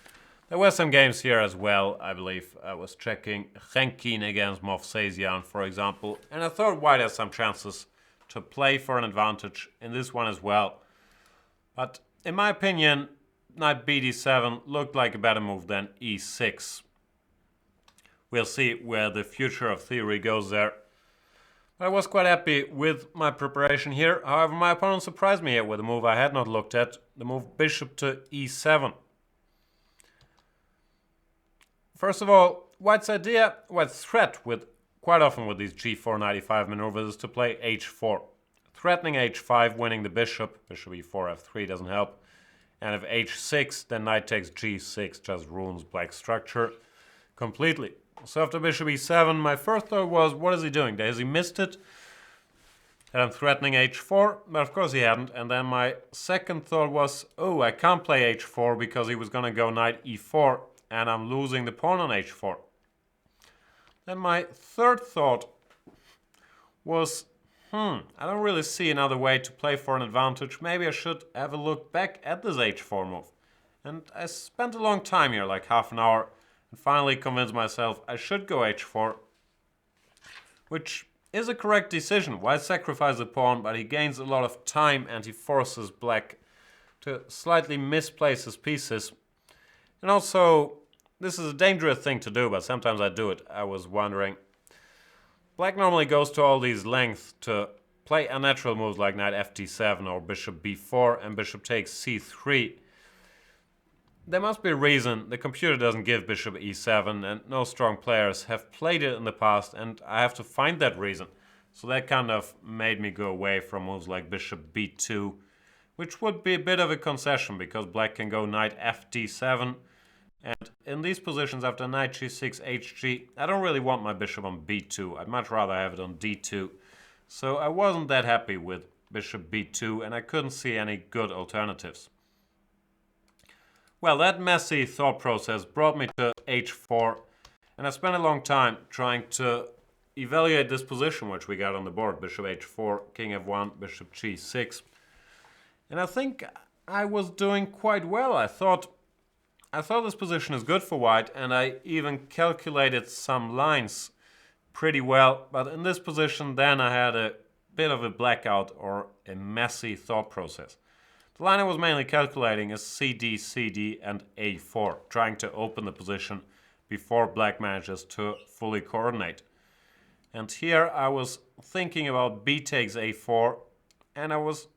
There were some games here as well, I believe. I was checking Henkin against Movsesian, for example, and I thought white has some chances to play for an advantage in this one as well. But in my opinion, knight bd7 looked like a better move than e6. We'll see where the future of theory goes there. I was quite happy with my preparation here. However, my opponent surprised me here with a move I had not looked at, the move bishop to e7. First of all, white's threat with quite often with these g4 knight e5 maneuvers is to play h4. Threatening h5, winning the bishop e4, f3 doesn't help. And if h6, then knight takes g6, just ruins black structure completely. So after bishop e7, my first thought was, what is he doing? Has he missed it? And I'm threatening h4, but of course he hadn't. And then my second thought was, oh, I can't play h4 because he was going to go knight e4, and I'm losing the pawn on h4. Then my third thought was, I don't really see another way to play for an advantage. Maybe I should have a look back at this h4 move. And I spent a long time here, like half an hour, and finally convinced myself I should go h4, which is a correct decision. White sacrifices the pawn, but he gains a lot of time and he forces black to slightly misplace his pieces. And also, this is a dangerous thing to do, but sometimes I do it. I was wondering. Black normally goes to all these lengths to play unnatural moves like knight ft7 or bishop b4 and bishop takes c3. There must be a reason. The computer doesn't give bishop e7 and no strong players have played it in the past, and I have to find that reason. So that kind of made me go away from moves like bishop b2, which would be a bit of a concession because black can go knight fd7, and in these positions after knight g6 hg, I don't really want my bishop on b2. I'd much rather have it on d2. So I wasn't that happy with bishop b2 and I couldn't see any good alternatives. Well, that messy thought process brought me to h4, and I spent a long time trying to evaluate this position which we got on the board. Bishop h4, king f1, bishop g6. And I think I was doing quite well. I thought this position is good for white, and I even calculated some lines pretty well. But in this position, then I had a bit of a blackout or a messy thought process. The line I was mainly calculating is CD, CD, and A4, trying to open the position before black manages to fully coordinate. And here I was thinking about B takes A4, and I was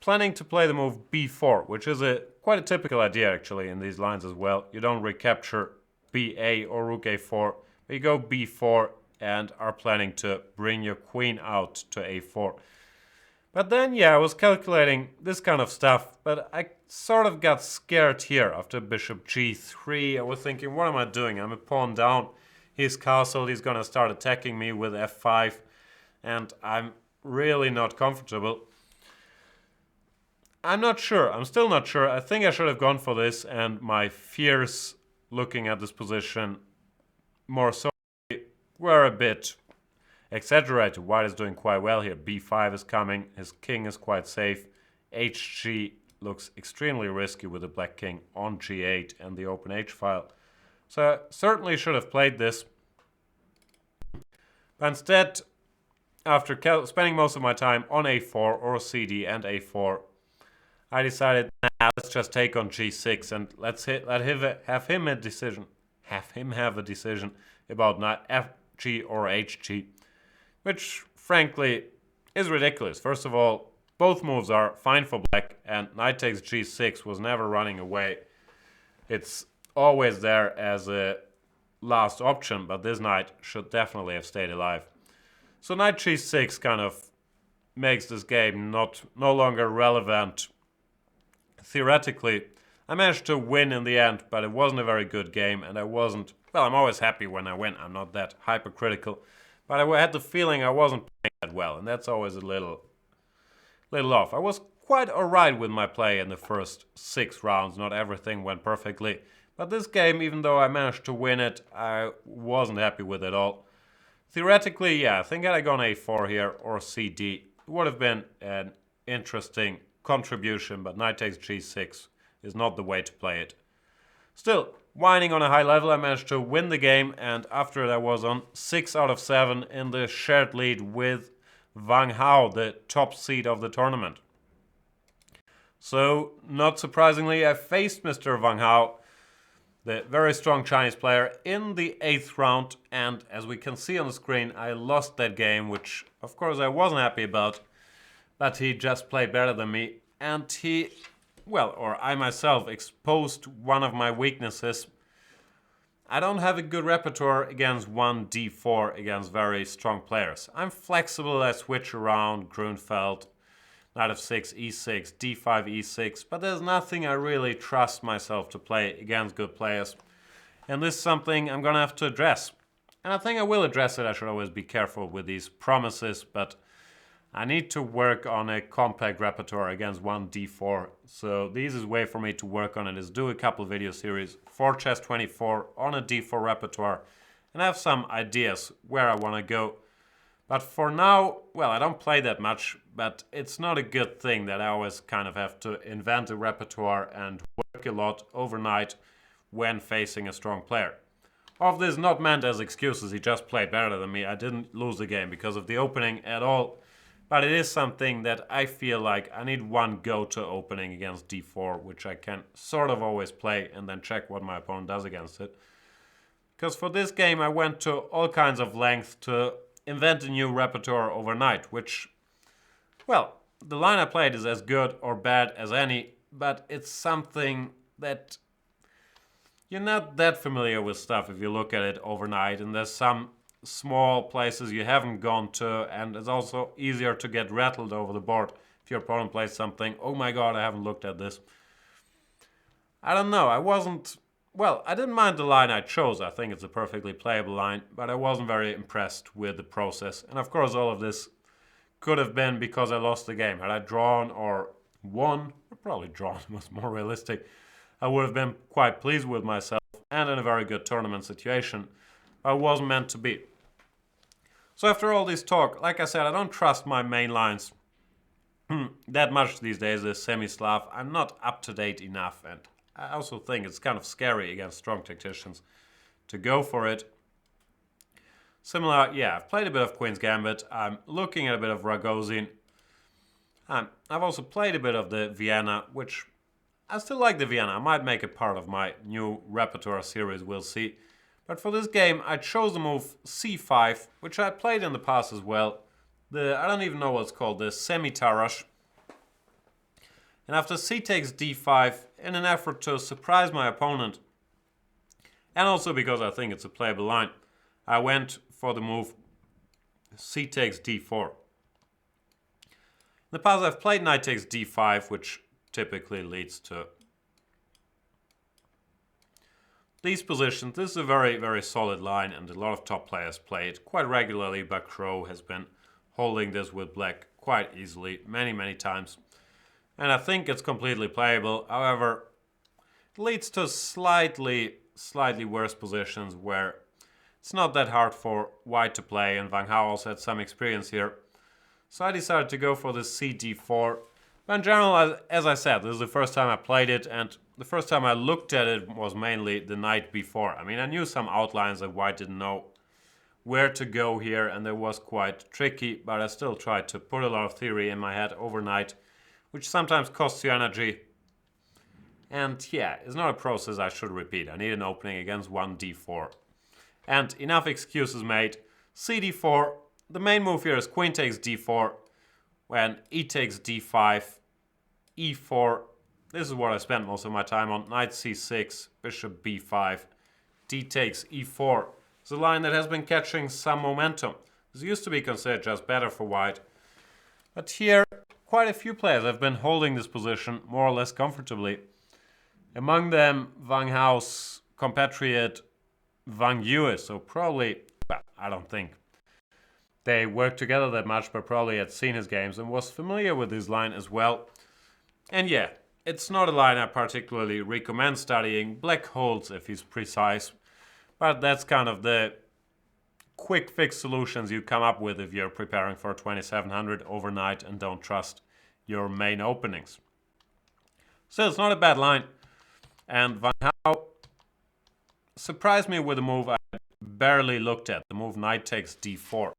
planning to play the move B4, which is quite a typical idea actually in these lines as well. You don't recapture BA or rook A4, but you go B4 and are planning to bring your queen out to A4. But then, yeah, I was calculating this kind of stuff, but I sort of got scared here after bishop g3. I was thinking, what am I doing? I'm a pawn down. He's castled. He's going to start attacking me with f5, and I'm really not comfortable. I'm not sure. I'm still not sure. I think I should have gone for this, and my fears looking at this position more so were a bit exaggerated. White is doing quite well here. b5 is coming. His king is quite safe. hg looks extremely risky with the black king on g8 and the open h file. So I certainly should have played this. But instead, after spending most of my time on a4 or cd and a4, I decided, nah, let's just take on g6 and have him have a decision about not fg or hg. Which, frankly, is ridiculous. First of all, both moves are fine for black, and knight takes g6 was never running away. It's always there as a last option, but this knight should definitely have stayed alive. So knight g6 kind of makes this game no longer relevant. Theoretically, I managed to win in the end, but it wasn't a very good game, and I'm always happy when I win. I'm not that hypercritical. But I had the feeling I wasn't playing that well, and that's always a little off. I was quite alright with my play in the first 6 rounds. Not everything went perfectly. But this game, even though I managed to win it, I wasn't happy with it at all. Theoretically, yeah, I think had I gone a4 here or cd, it would have been an interesting contribution, but knight takes g6 is not the way to play it. Still, whining on a high level, I managed to win the game, and after that I was on 6 out of 7 in the shared lead with Wang Hao, the top seed of the tournament. So, not surprisingly, I faced Mr. Wang Hao, the very strong Chinese player, in the 8th round, and as we can see on the screen, I lost that game, which of course I wasn't happy about, but he just played better than me, and he, well, or I myself, exposed one of my weaknesses. I don't have a good repertoire against 1d4 against very strong players. I'm flexible, I switch around, Grunfeld, knight f6, e6, d5, e6, but there's nothing I really trust myself to play against good players. And this is something I'm gonna have to address. And I think I will address it. I should always be careful with these promises, but I need to work on a compact repertoire against 1d4. So the easiest way for me to work on it is do a couple video series for Chess 24 on a d4 repertoire and have some ideas where I want to go. But for now, well, I don't play that much, but it's not a good thing that I always kind of have to invent a repertoire and work a lot overnight when facing a strong player. All of this is not meant as excuses, he just played better than me. I didn't lose the game because of the opening at all. But it is something that I feel like I need one go-to opening against d4, which I can sort of always play and then check what my opponent does against it. Because for this game I went to all kinds of lengths to invent a new repertoire overnight, which, well, the line I played is as good or bad as any, but it's something that you're not that familiar with stuff if you look at it overnight, and there's some small places you haven't gone to, and it's also easier to get rattled over the board if your opponent plays something, oh my god, I haven't looked at this. I don't know, I didn't mind the line I chose. I think it's a perfectly playable line, but I wasn't very impressed with the process. And of course all of this could have been because I lost the game. Had I drawn or won, or probably drawn was more realistic, I would have been quite pleased with myself and in a very good tournament situation. But it wasn't meant to be. So after all this talk, like I said, I don't trust my main lines that much these days, the semi-Slav. I'm not up to date enough, and I also think it's kind of scary against strong tacticians to go for it. Similar, yeah, I've played a bit of Queen's Gambit. I'm looking at a bit of Ragozin. I've also played a bit of the Vienna, which I still like the Vienna. I might make it part of my new repertoire series, we'll see. But for this game, I chose the move c5, which I played in the past as well. I don't even know what it's called, the semi-Tarash. And after c takes d5, in an effort to surprise my opponent, and also because I think it's a playable line, I went for the move c takes d4. In the past I've played knight takes d5, which typically leads to these positions. This is a very, very solid line, and a lot of top players play it quite regularly. Bacro has been holding this with black quite easily many, many times. And I think it's completely playable. However, it leads to slightly worse positions where it's not that hard for white to play, and Wang Hao also had some experience here. So I decided to go for the cd4. But in general, as I said, this is the first time I played it, and the first time I looked at it was mainly the night before. I mean, I knew some outlines that white didn't know where to go here, and it was quite tricky, but I still tried to put a lot of theory in my head overnight, which sometimes costs you energy. And yeah, it's not a process I should repeat. I need an opening against 1d4. And enough excuses made. cd4, the main move here is queen takes d4, when e takes d5, e4. This is what I spent most of my time on. Knight c6, bishop b5, d takes e4. It's a line that has been catching some momentum. This used to be considered just better for white. But here, quite a few players have been holding this position more or less comfortably. Among them, Wang Hao's compatriot Wang Yue. So probably, well, I don't think they worked together that much, but probably had seen his games and was familiar with this line as well. And yeah, it's not a line I particularly recommend studying. Black holds if he's precise, but that's kind of the quick fix solutions you come up with if you're preparing for 2700 overnight and don't trust your main openings. Still, it's not a bad line. And Van Hao surprised me with a move I barely looked at. The move knight takes d4.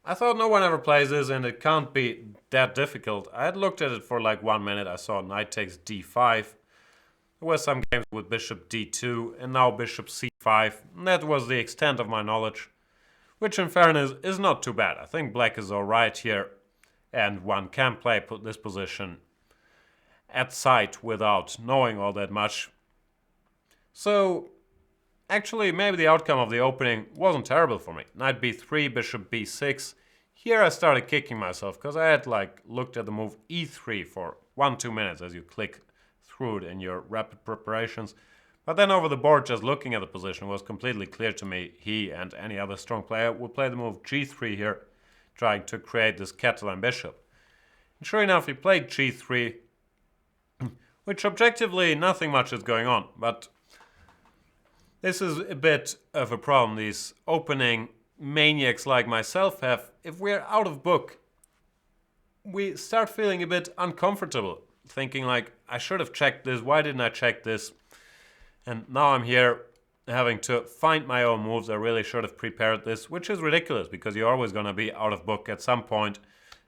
I thought no one ever plays this and it can't be that difficult. I had looked at it for like 1 minute. I saw knight takes d5. There were some games with bishop d2 and now bishop c5. And that was the extent of my knowledge, which in fairness is not too bad. I think black is alright here and one can play this position at sight without knowing all that much. So actually maybe the outcome of the opening wasn't terrible for me. Knight b3, bishop b6. Here I started kicking myself because I had like looked at the move e3 for 1-2 minutes as you click through it in your rapid preparations. But then over the board, just looking at the position, it was completely clear to me he and any other strong player would play the move g3 here, trying to create this Catalan bishop. And sure enough, he played g3, which objectively nothing much is going on, but this is a bit of a problem these opening maniacs like myself have. If we're out of book, we start feeling a bit uncomfortable, thinking like, I should have checked this, why didn't I check this? And now I'm here having to find my own moves. I really should have prepared this, which is ridiculous because you're always going to be out of book at some point.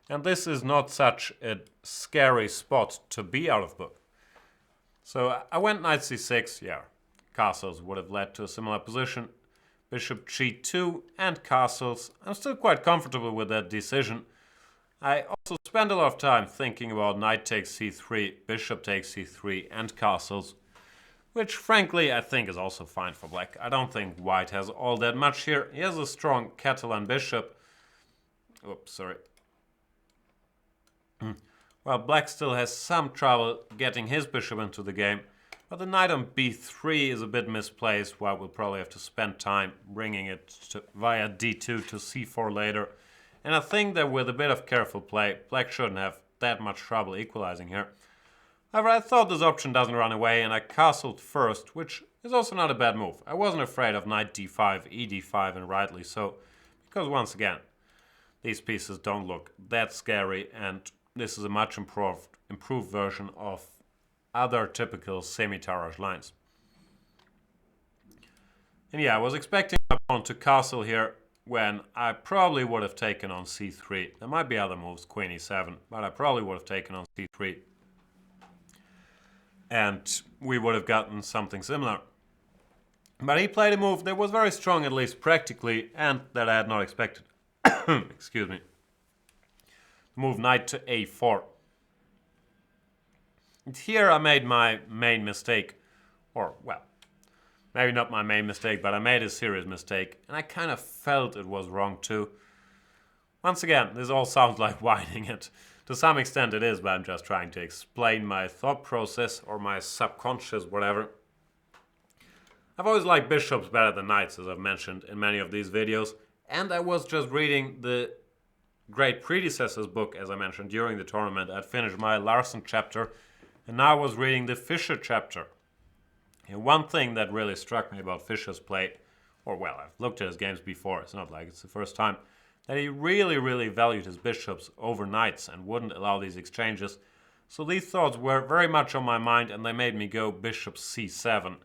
And this is not such a scary spot to be out of book. So I went knight c6, yeah. Castles would have led to a similar position. Bishop g2 and castles. I'm still quite comfortable with that decision. I also spent a lot of time thinking about knight takes c3, bishop takes c3 and castles, which frankly I think is also fine for black. I don't think white has all that much here. He has a strong Catalan bishop. Oops, sorry. Well, black still has some trouble getting his bishop into the game. But the knight on b3 is a bit misplaced, while we'll probably have to spend time bringing it via d2 to c4 later. And I think that with a bit of careful play, black shouldn't have that much trouble equalizing here. However, I thought this option doesn't run away, and I castled first, which is also not a bad move. I wasn't afraid of knight d5, ed5, and rightly so, because once again, these pieces don't look that scary, and this is a much improved version of other typical semi-Tarrasch lines. And yeah, I was expecting my pawn to castle here when I probably would have taken on c3. There might be other moves, queen e7, but I probably would have taken on c3. And we would have gotten something similar. But he played a move that was very strong, at least practically, and that I had not expected. Excuse me. Move knight to a4. And here I made my main mistake. Or, well, maybe not my main mistake, but I made a serious mistake. And I kind of felt it was wrong too. Once again, this all sounds like whining it. To some extent it is, but I'm just trying to explain my thought process or my subconscious, whatever. I've always liked bishops better than knights, as I've mentioned in many of these videos. And I was just reading the great predecessors book, as I mentioned, during the tournament. I'd finished my Larsen chapter, and now I was reading the Fischer chapter. And one thing that really struck me about Fischer's play, or well, I've looked at his games before, it's not like it's the first time, that he really valued his bishops over knights and wouldn't allow these exchanges. So these thoughts were very much on my mind, and they made me go bishop c7.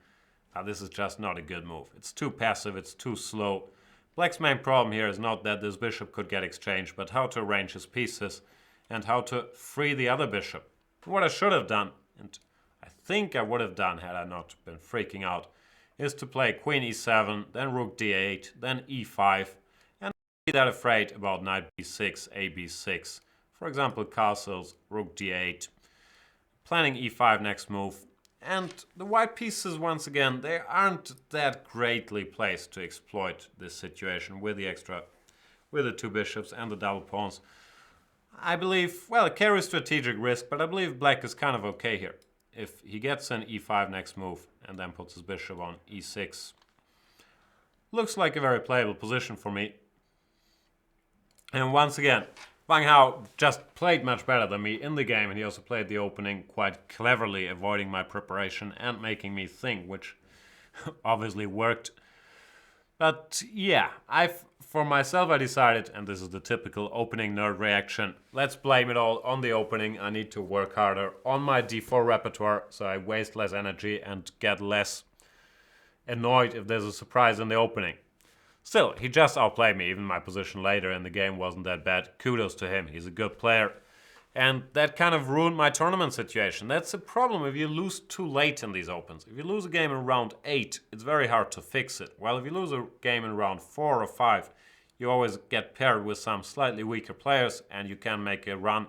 Now this is just not a good move. It's too passive, it's too slow. Black's main problem here is not that this bishop could get exchanged, but how to arrange his pieces and how to free the other bishop. What I should have done, and I think I would have done had I not been freaking out, is to play queen e7, then rook d8, then e5, and not be that afraid about knight b6, a b6. For example, castles, rook d8, planning e5 next move. And the white pieces, once again, they aren't that greatly placed to exploit this situation with the two bishops and the double pawns. I believe, well, it carries strategic risk, but I believe black is kind of okay here. If he gets an e5 next move and then puts his bishop on e6. Looks like a very playable position for me. And once again, Van Hao just played much better than me in the game, and he also played the opening quite cleverly, avoiding my preparation and making me think, which obviously worked. But yeah, for myself I decided, and this is the typical opening nerd reaction, let's blame it all on the opening. I need to work harder on my d4 repertoire so I waste less energy and get less annoyed if there's a surprise in the opening. Still, he just outplayed me. Even my position later in the game wasn't that bad. Kudos to him. He's a good player. And that kind of ruined my tournament situation. That's a problem if you lose too late in these opens. If you lose a game in round 8, it's very hard to fix it. While if you lose a game in round 4 or 5, you always get paired with some slightly weaker players and you can make a run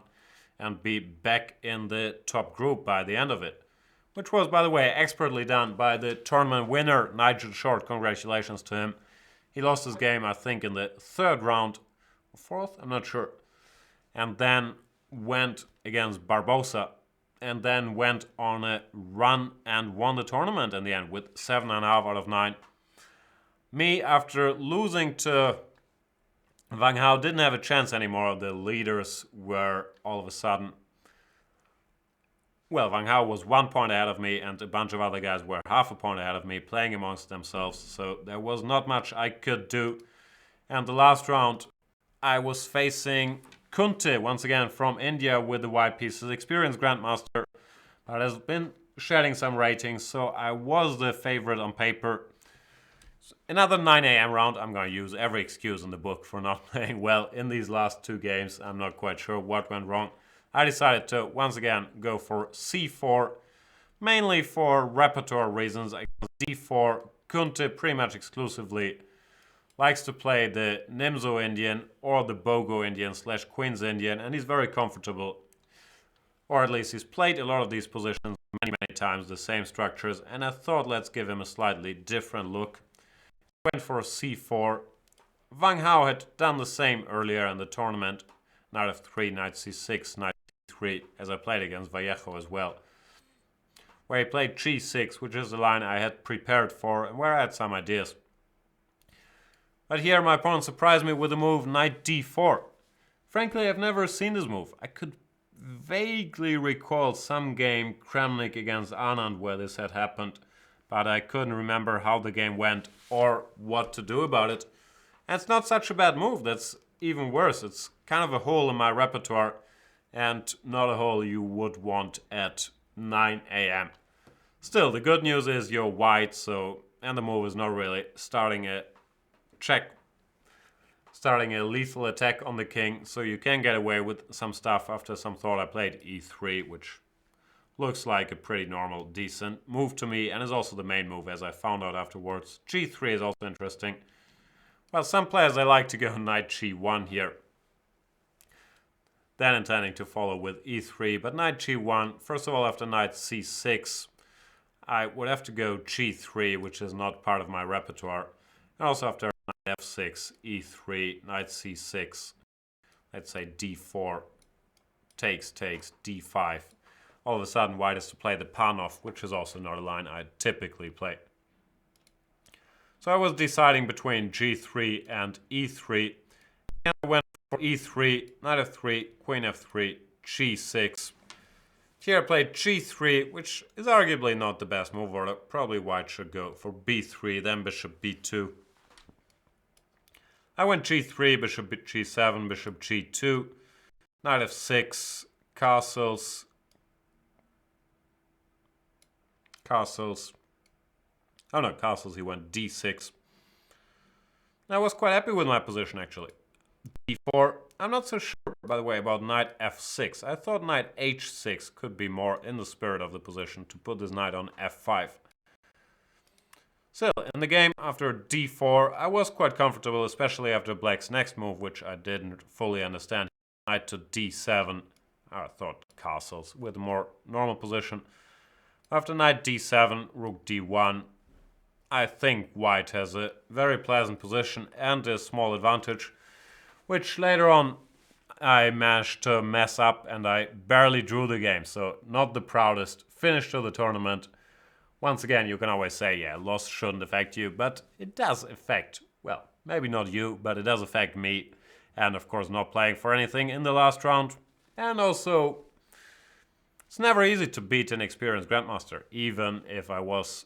and be back in the top group by the end of it. Which was, by the way, expertly done by the tournament winner, Nigel Short. Congratulations to him. He lost his game, I think, in the 3rd round, or 4th, I'm not sure. And then went against Barbosa, and then went on a run and won the tournament in the end with 7.5 out of 9. Me, after losing to Wang Hao, didn't have a chance anymore. The leaders were all of a sudden... Well, Wang Hao was 1 point ahead of me, and a bunch of other guys were half a point ahead of me, playing amongst themselves, so there was not much I could do. And the last round, I was facing Kunti, once again from India with the white pieces, experienced Grandmaster, but has been shedding some ratings, so I was the favorite on paper. Another 9 a.m. round. I'm going to use every excuse in the book for not playing well in these last 2 games. I'm not quite sure what went wrong. I decided to once again go for c4, mainly for repertoire reasons. d4, Kunti pretty much exclusively likes to play the Nimzo Indian or the Bogo Indian / Queen's Indian, and he's very comfortable. Or at least he's played a lot of these positions many times, the same structures, and I thought let's give him a slightly different look. Went for c4. Wang Hao had done the same earlier in the tournament. Knight f3, knight c6, knight c3, as I played against Vallejo as well. Where he played g6, which is the line I had prepared for and where I had some ideas. But here my opponent surprised me with the move knight d4. Frankly, I've never seen this move. I could vaguely recall some game, Kramnik against Anand, where this had happened, but I couldn't remember how the game went or what to do about it. And it's not such a bad move. That's even worse. It's kind of a hole in my repertoire and not a hole you would want at 9 a.m. Still, the good news is you're white, and the move is not really starting a lethal attack on the king, so you can get away with some stuff. After some thought, I played e3, which looks like a pretty normal, decent move to me, and is also the main move, as I found out afterwards. g3 is also interesting. Well, some players, they like to go knight g1 here, then intending to follow with e3, but knight g1, first of all, after knight c6, I would have to go g3, which is not part of my repertoire, and also after knight f6, e3, knight c6, let's say d4, takes, d5. All of a sudden, white has to play the pawn off, which is also not a line I typically play. So I was deciding between g3 and e3, and I went for e3, knight f3, queen f3, g6. Here I played g3, which is arguably not the best move order. Probably white should go for b3, then bishop b2. I went g3, bishop g7, bishop g2, knight f6, castles. Oh no, castles, he went d6. I was quite happy with my position, actually. d4. I'm not so sure, by the way, about knight f6. I thought knight h6 could be more in the spirit of the position to put this knight on f5. Still, in the game, after d4, I was quite comfortable, especially after black's next move, which I didn't fully understand. Knight to d7. I thought castles with a more normal position. After knight d7, rook d1. I think white has a very pleasant position and a small advantage, which later on I managed to mess up and I barely drew the game. So not the proudest finish to the tournament. Once again, you can always say, yeah, loss shouldn't affect you, but it does affect, well, maybe not you, but it does affect me. And of course, not playing for anything in the last round. And also, it's never easy to beat an experienced Grandmaster, even if I was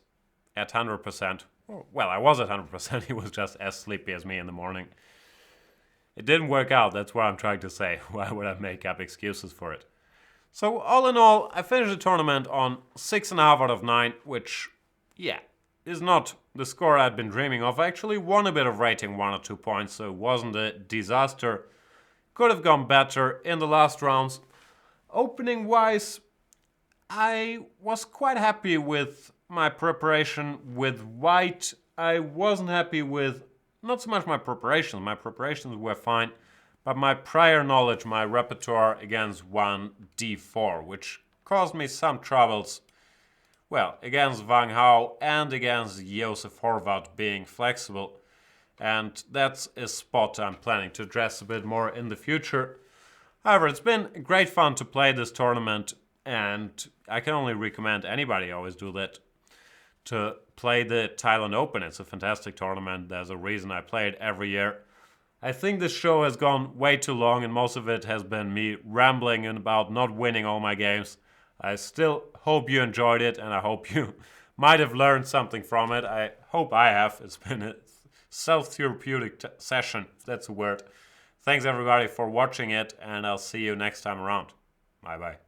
at 100%. Well, I was at 100%. He was just as sleepy as me in the morning. It didn't work out, that's what I'm trying to say. Why would I make up excuses for it? So, all in all, I finished the tournament on 6.5 out of 9, which, yeah, is not the score I'd been dreaming of. I actually won a bit of rating, 1 or 2 points, so it wasn't a disaster. Could have gone better in the last rounds. Opening-wise, I was quite happy with my preparation with white. I wasn't happy with not so much my preparations. My preparations were fine, but my prior knowledge, my repertoire against one d4, which caused me some troubles. Well, against Wang Hao and against Josef Horvath being flexible. And that's a spot I'm planning to address a bit more in the future. However, it's been great fun to play this tournament, and I can only recommend anybody, always do that, to play the Thailand Open. It's a fantastic tournament. There's a reason I play it every year. I think this show has gone way too long, and most of it has been me rambling about not winning all my games. I still hope you enjoyed it, and I hope you might have learned something from it. I hope I have. It's been a self-therapeutic session, if that's a word. Thanks everybody for watching it, and I'll see you next time around. Bye bye.